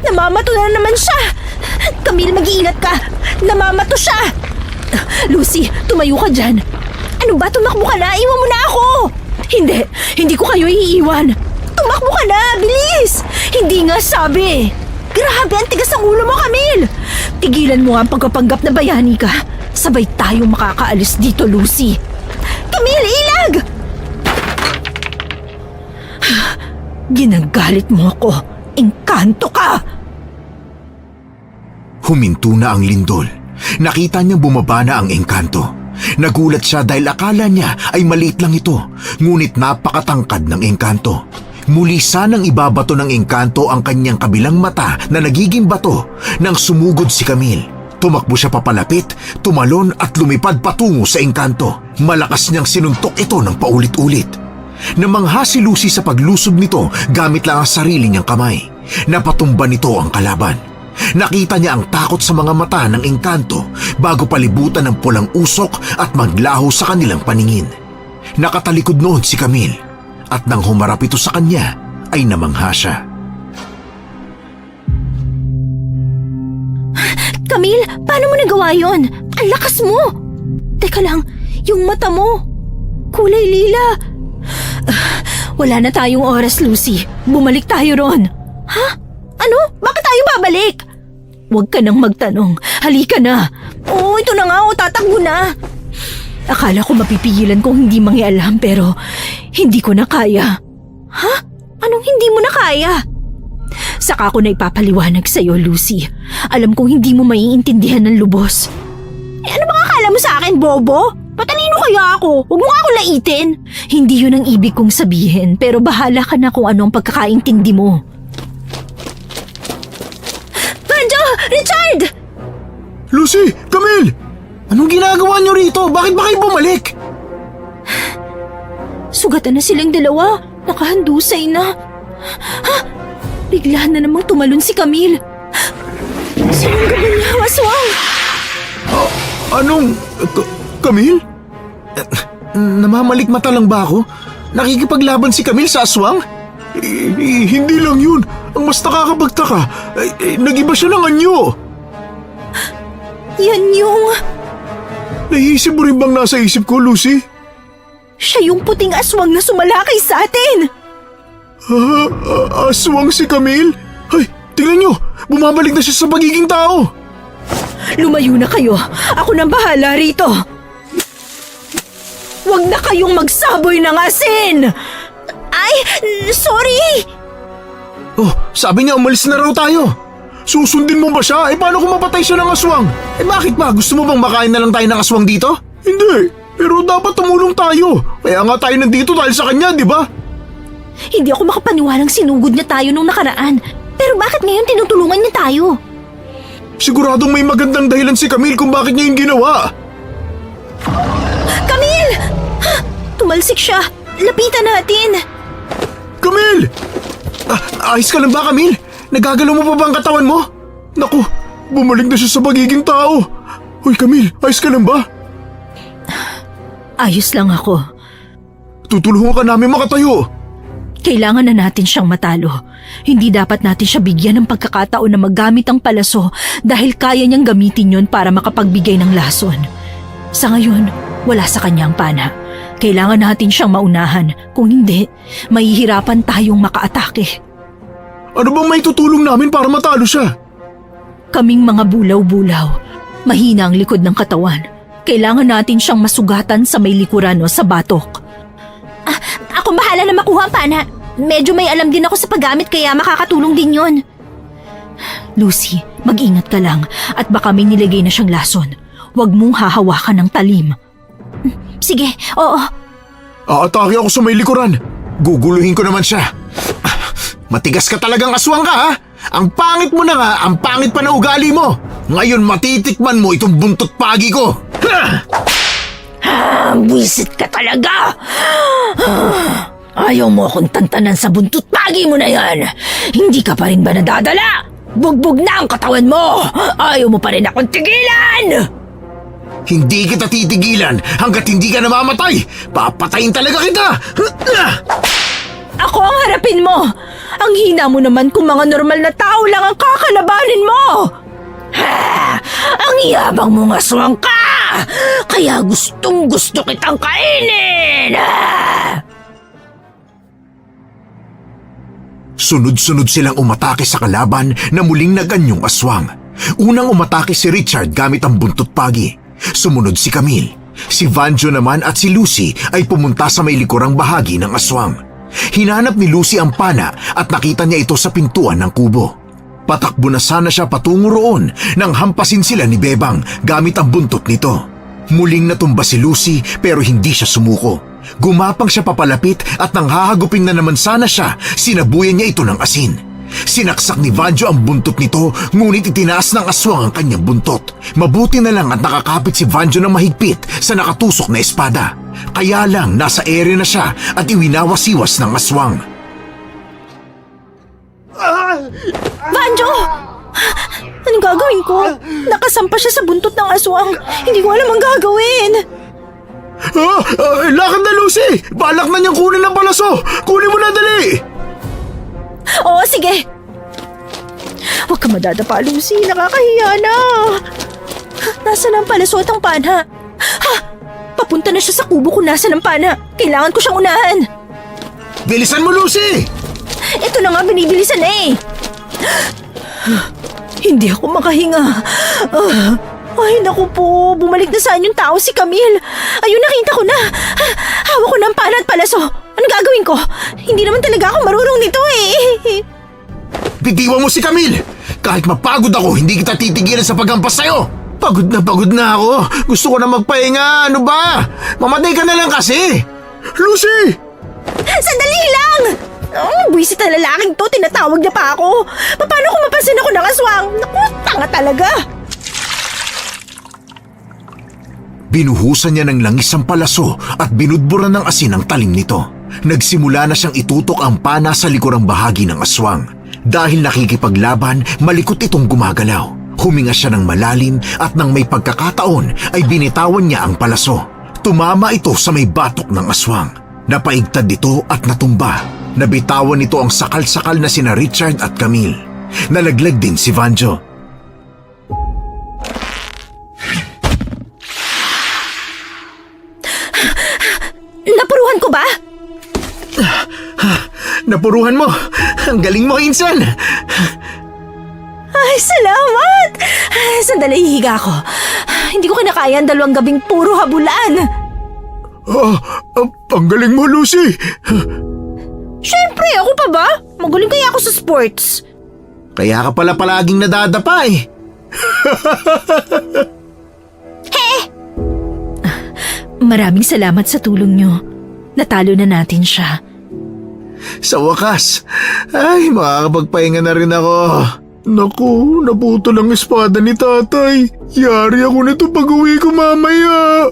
[SPEAKER 1] Namamato na naman siya. Camille, mag-iingat ka. Namamato siya.
[SPEAKER 5] Lucy, tumayo ka dyan.
[SPEAKER 1] Ano ba? Tumakbo ka na! Iwan mo na ako!
[SPEAKER 5] Hindi ko kayo iiwan.
[SPEAKER 1] Tumakbo ka na! Bilis!
[SPEAKER 5] Hindi nga sabi.
[SPEAKER 1] Grabe, ang tigas ng ulo mo, Camille!
[SPEAKER 5] Tigilan mo nga ang pagpapanggap na bayani ka. Sabay tayong makakaalis dito, Lucy.
[SPEAKER 1] Camille, ilag!
[SPEAKER 5] Ginagalit mo ako. Engkanto ka!
[SPEAKER 4] Huminto na ang lindol. Nakita niyang bumaba na ang engkanto. Nagulat siya dahil akala niya ay maliit lang ito, ngunit napakatangkad ng engkanto. Muli sanang ibabato ng engkanto ang kanyang kabilang mata na nagiging bato nang sumugod si Camille. Tumakbo siya papalapit, tumalon at lumipad patungo sa engkanto. Malakas niyang sinuntok ito ng paulit-ulit. Namangha si Lucy sa paglusob nito gamit lang ang sarili niyang kamay. Napatumba nito ang kalaban. Nakita niya ang takot sa mga mata ng engkanto bago palibutan ng pulang usok at maglaho sa kanilang paningin. Nakatalikod noon si Camille at nang humarap ito sa kanya ay namangha siya.
[SPEAKER 1] Camille, paano mo nagawa yon? Ang lakas mo! Teka lang, yung mata mo, kulay lila.
[SPEAKER 5] Wala na tayong oras, Lucy. Bumalik tayo ron.
[SPEAKER 1] Ha? Ano? Bakit tayo babalik?
[SPEAKER 5] Huwag ka nang magtanong. Halika na.
[SPEAKER 1] Oo, ito na nga, tatakbo na.
[SPEAKER 5] Akala ko mapipigilan kong hindi mangialam pero hindi ko na kaya.
[SPEAKER 1] Ha? Anong hindi mo na kaya?
[SPEAKER 5] Saka ko na ipapaliwanag sa'yo, Lucy. Alam kong hindi mo maiintindihan ng lubos.
[SPEAKER 1] Ano bang akala mo sa akin, bobo? Patalino kaya ako? Huwag mo ako laitin.
[SPEAKER 5] Hindi yun ang ibig kong sabihin pero bahala ka na kung ano ang pagkakaintindi mo.
[SPEAKER 1] Panjo! Richard!
[SPEAKER 3] Lucy! Camille! Anong ginagawa niyo rito? Bakit ba kayo bumalik?
[SPEAKER 5] Sugatan na silang dalawa. Nakahandusay na. Ha? Bigla na namang tumalon si Camille.
[SPEAKER 1] Sinunggaban niya, waswang!
[SPEAKER 3] Anong... Camille? Namamalikmata lang ba ako? Nakikipaglaban si Camille sa aswang? Hindi lang yun. Ang mas nakakapagtaka, nag-iba siya ng anyo.
[SPEAKER 1] Yan yung...
[SPEAKER 3] Naisip mo rin bang nasa isip ko, Lucy?
[SPEAKER 1] Siya yung puting aswang na sumalakay sa atin!
[SPEAKER 3] Aswang si Camille? Ay, tingnan nyo! Bumabalik na siya sa pagiging tao!
[SPEAKER 5] Lumayo na kayo. Ako nang bahala rito. Huwag na kayong magsaboy ng asin!
[SPEAKER 1] Ay, sorry!
[SPEAKER 3] Oh, sabi niya umalis na raw tayo. Susundin mo ba siya? Paano kung mapatay siya ng aswang? Bakit ba? Gusto mo bang makain na lang tayo ng aswang dito? Hindi, pero dapat tumulong tayo. Kaya nga tayo nandito dahil sa kanya, di ba?
[SPEAKER 1] Hindi ako makapaniwalang sinugod niya tayo nung nakaraan. Pero bakit ngayon tinutulungan niya tayo?
[SPEAKER 3] Siguradong may magandang dahilan si Camille kung bakit niya yung ginawa.
[SPEAKER 1] Camille! Tumalsik siya. Lapitan natin.
[SPEAKER 3] Camille! Ayos ka lang ba, Camille? Nagagalaw mo pa ba ang katawan mo? Naku, bumalik na siya sa pagiging tao. Hoy, Camille, ayos ka lang ba?
[SPEAKER 5] Ayos lang ako.
[SPEAKER 3] Tutulungan ka namin makatayo.
[SPEAKER 5] Kailangan na natin siyang matalo. Hindi dapat natin siya bigyan ng pagkakataon na magamit ang palaso dahil kaya niyang gamitin yon para makapagbigay ng lason. Sa ngayon, wala sa kanyang pana. Kailangan natin siyang maunahan. Kung hindi, mahihirapan tayong makaatake.
[SPEAKER 3] Ano bang may tutulong namin para matalo siya?
[SPEAKER 5] Kaming mga bulaw-bulaw. Mahina ang likod ng katawan. Kailangan natin siyang masugatan sa may likuran o sa batok.
[SPEAKER 1] Ako bahala na makuha ang pana. Medyo may alam din ako sa paggamit kaya makakatulong din yon.
[SPEAKER 5] Lucy, mag-ingat ka lang at baka may nilagay na siyang lason. Huwag mong hahawakan ng talim.
[SPEAKER 1] Sige, oo.
[SPEAKER 3] Aatake ako sa may likuran.
[SPEAKER 4] Guguluhin ko naman siya. Matigas ka talagang aswang ka, ha? Ang pangit mo na nga, ang pangit pa na ugali mo. Ngayon matitikman mo itong buntot pagi ko.
[SPEAKER 5] Buisit ka talaga! Ayaw mo akong tantanan sa buntot pagi mo na yan. Hindi ka pa rin ba nadadala? Bugbog na ang katawan mo. Ayaw mo pa rin akong tigilan.
[SPEAKER 4] Hindi kita titigilan hanggat hindi ka namamatay. Papatayin talaga kita.
[SPEAKER 5] Ako ang harapin mo. Ang hina mo naman kung mga normal na tao lang ang kakalabanin mo. Ha! Ang yabang mong aswang ka! Kaya gustong gusto kitang kainin!
[SPEAKER 4] Sunod-sunod silang umatake sa kalaban na muling naganyong aswang. Unang umatake si Richard gamit ang buntot pagi. Sumunod si Camille. Si Vanjo naman at si Lucy ay pumunta sa may likurang bahagi ng aswang. Hinanap ni Lucy ang pana at nakita niya ito sa pintuan ng kubo. Patakbo na sana siya patungo roon nang hampasin sila ni Bebang gamit ang buntot nito. Muling natumba si Lucy pero hindi siya sumuko. Gumapang siya papalapit at nang hahagupin na naman sana siya, sinabuyan niya ito ng asin. Sinaksak ni Vanjo ang buntot nito ngunit itinaas ng aswang ang kanyang buntot. Mabuti na lang at nakakapit si Vanjo ng mahigpit sa nakatusok na espada. Kaya lang nasa ere na siya at iwinawasiwas ng aswang.
[SPEAKER 1] Vanjo! Anong gagawin ko? Nakasampa siya sa buntot ng aswang. Hindi ko alam ang gagawin.
[SPEAKER 3] Lakad na, Lucy! Balak na niyang kunin ang palaso! Kunin mo na, dali!
[SPEAKER 1] Oo, sige. Huwag ka madadapa, Lucy. Nakakahiya na. Nasaan ang palaso at ang pana? Ha! Papunta na siya sa kubo kung nasaan ang pana. Kailangan ko siyang unahan.
[SPEAKER 3] Bilisan mo, Lucy!
[SPEAKER 1] Ito na nga binibilisan na eh. Hindi ako makahinga. Ay, naku po. Bumalik na saan yung tao si Camille. Ayun, nakita ko na. Hawak ko ng pana at palaso. Ano gagawin ko? Hindi naman talaga ako marunong nito eh.
[SPEAKER 3] Bitiwan mo si Camille! Kahit mapagod ako, hindi kita titigilan sa paghampas sa'yo! Pagod na ako. Gusto ko na magpahinga. Ano ba? Mamatay ka na lang kasi. Lucy!
[SPEAKER 1] Sandali lang! Buwisit na lalaking to. Tinatawag niya pa ako. Paano kung mapasin ako ng aswang? Naku, tanga talaga.
[SPEAKER 4] Binuhusan niya ng langis ang palaso at binudburan ng asin ang talim nito. Nagsimula na siyang itutok ang pana sa likurang bahagi ng aswang. Dahil nakikipaglaban, malikot itong gumagalaw. Huminga siya ng malalim at nang may pagkakataon ay binitawan niya ang palaso. Tumama ito sa may batok ng aswang. Napaigtad ito at natumba. Nabitawan nito ang sakal-sakal na sina Richard at Camille. Nalaglag din si Vanjo.
[SPEAKER 1] Napuruhan ko ba?
[SPEAKER 3] Napuruhan mo. Ang galing mo, Insan.
[SPEAKER 1] Ay, salamat! Sandali, hihiga ako. Hindi ko kinakaya ang 2 gabing puro habulan.
[SPEAKER 3] Ang galing mo, Lucy.
[SPEAKER 1] Siyempre, ako pa ba? Magaling kaya ako sa sports.
[SPEAKER 3] Kaya ka pala palaging nadadapa eh.
[SPEAKER 5] Maraming salamat sa tulong nyo. Natalo na natin siya.
[SPEAKER 3] Sa wakas, ay makakapagpahinga na rin ako. Naku, naputol ang espada ni tatay. Yari ako nito pag-uwi ko mamaya.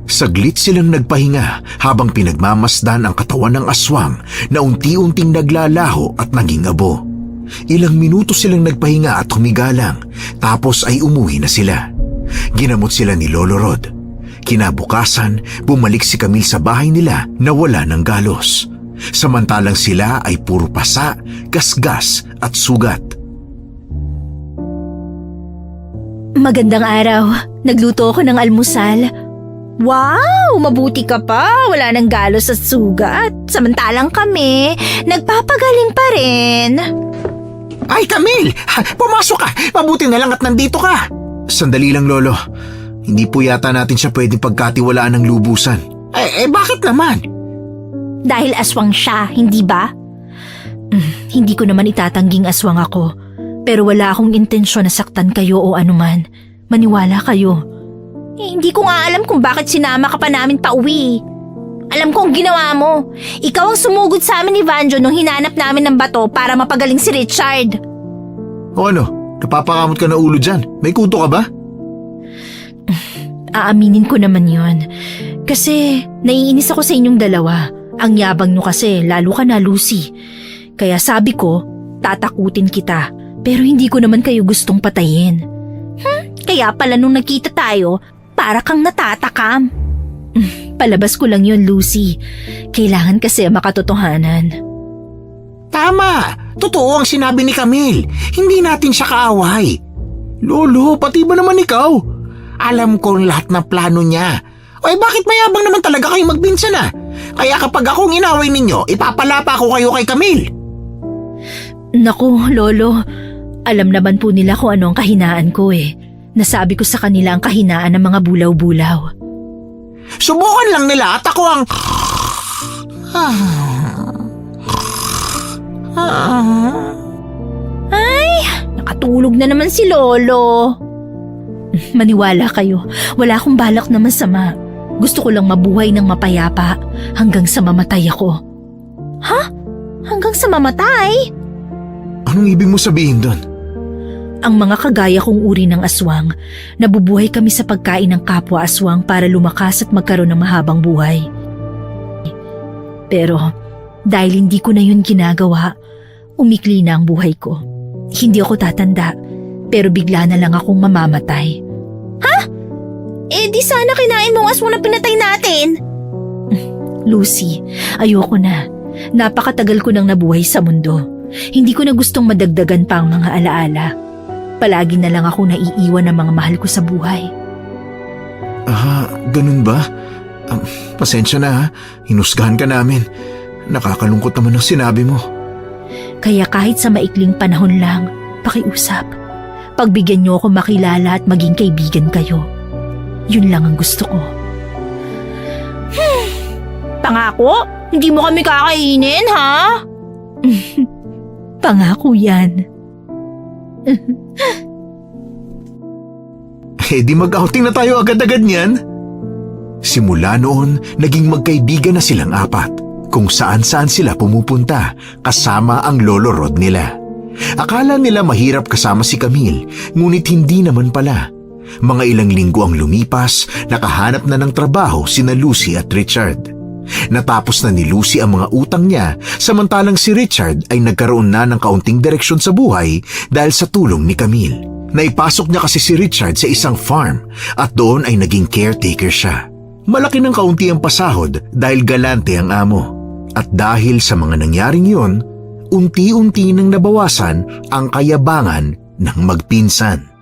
[SPEAKER 4] Saglit silang nagpahinga habang pinagmamasdan ang katawan ng aswang na unti-unting naglalaho at naging abo. Ilang minuto silang nagpahinga at humigalang tapos ay umuwi na sila. Ginamot sila ni Lolo Rod. Kinabukasan, bumalik si Camille sa bahay nila na wala ng galos. Samantalang sila ay puro pasa, gasgas at sugat.
[SPEAKER 1] Magandang araw. Nagluto ako ng almusal. Wow! Mabuti ka pa. Wala nang galos at sugat. Samantalang kami, nagpapagaling pa rin.
[SPEAKER 2] Ay, Camille! Pumasok ka! Mabuti na lang at nandito ka!
[SPEAKER 3] Sandali lang, Lolo. Hindi po yata natin siya pwedeng pagkatiwalaan ng lubusan.
[SPEAKER 2] Bakit naman?
[SPEAKER 1] Dahil aswang siya, hindi ba?
[SPEAKER 5] Hindi ko naman itatangging aswang ako. Pero wala akong intensyon na saktan kayo o anuman. Maniwala kayo.
[SPEAKER 1] Hindi ko nga alam kung bakit sinama ka pa namin pauwi. Alam ko ang ginawa mo. Ikaw ang sumugod sa amin ni Vanjo nung hinanap namin ng bato para mapagaling si Richard.
[SPEAKER 3] O ano? Napapakamot ka na ulo dyan. May kuto ka ba?
[SPEAKER 5] Aaminin ko naman yon. Kasi naiinis ako sa inyong dalawa. Ang yabang nyo kasi, lalo ka na, Lucy. Kaya sabi ko, tatakutin kita. Pero hindi ko naman kayo gustong patayin.
[SPEAKER 1] Kaya pala nung nagkita tayo, para kang natatakam.
[SPEAKER 5] Palabas ko lang yon, Lucy. Kailangan kasi makatotohanan.
[SPEAKER 2] Tama! Totoo ang sinabi ni Camille. Hindi natin siya kaaway.
[SPEAKER 3] Lolo, pati ba naman ikaw?
[SPEAKER 2] Alam ko lahat ng plano niya. O bakit mayabang naman talaga kayong magbinsan ah? Kaya kapag akong inaway ninyo, ipapalapa ko kayo kay Camille.
[SPEAKER 5] Naku, Lolo, alam naman po nila kung ano ang kahinaan ko eh. Nasabi ko sa kanila ang kahinaan ng mga bulaw-bulaw.
[SPEAKER 2] Subukan lang nila at ako ang...
[SPEAKER 1] Nakatulog na naman si Lolo.
[SPEAKER 5] Maniwala kayo, wala akong balak na masama. Gusto ko lang mabuhay ng mapayapa hanggang sa mamatay ako.
[SPEAKER 1] Hanggang sa mamatay?
[SPEAKER 3] Anong ibig mo sabihin doon?
[SPEAKER 5] Ang mga kagaya kong uri ng aswang, nabubuhay kami sa pagkain ng kapwa aswang para lumakas at magkaroon ng mahabang buhay. Pero dahil hindi ko na yun ginagawa, umikli na ang buhay ko. Hindi ako tatanda, pero bigla na lang akong mamamatay.
[SPEAKER 1] Di sana kinain mo ang aswang na pinatay natin.
[SPEAKER 5] Lucy, ayoko na. Napakatagal ko nang nabuhay sa mundo. Hindi ko na gustong madagdagan pa ang mga alaala. Palagi na lang ako naiiwan ng mga mahal ko sa buhay.
[SPEAKER 3] Ganun ba? Pasensya na ha, hinusgahan ka namin. Nakakalungkot naman ang sinabi mo.
[SPEAKER 5] Kaya kahit sa maikling panahon lang, pakiusap. Pagbigyan niyo ako makilala at maging kaibigan kayo. Yun lang ang gusto ko.
[SPEAKER 1] Pangako, hindi mo kami kakainin, ha?
[SPEAKER 5] Pangako yan.
[SPEAKER 3] Di mag-outing na tayo agad-agad niyan.
[SPEAKER 4] Simula noon, naging magkaibigan na silang apat, kung saan-saan sila pumupunta kasama ang Lolo Rod nila. Akala nila mahirap kasama si Camille, ngunit hindi naman pala. Mga ilang linggo ang lumipas, nakahanap na ng trabaho sina Lucy at Richard. Natapos na ni Lucy ang mga utang niya, samantalang si Richard ay nagkaroon na ng kaunting direksyon sa buhay dahil sa tulong ni Camille. Naipasok niya kasi si Richard sa isang farm at doon ay naging caretaker siya. Malaki ng kaunti ang pasahod dahil galante ang amo. At dahil sa mga nangyaring yun, unti-unti nang nabawasan ang kayabangan ng magpinsan.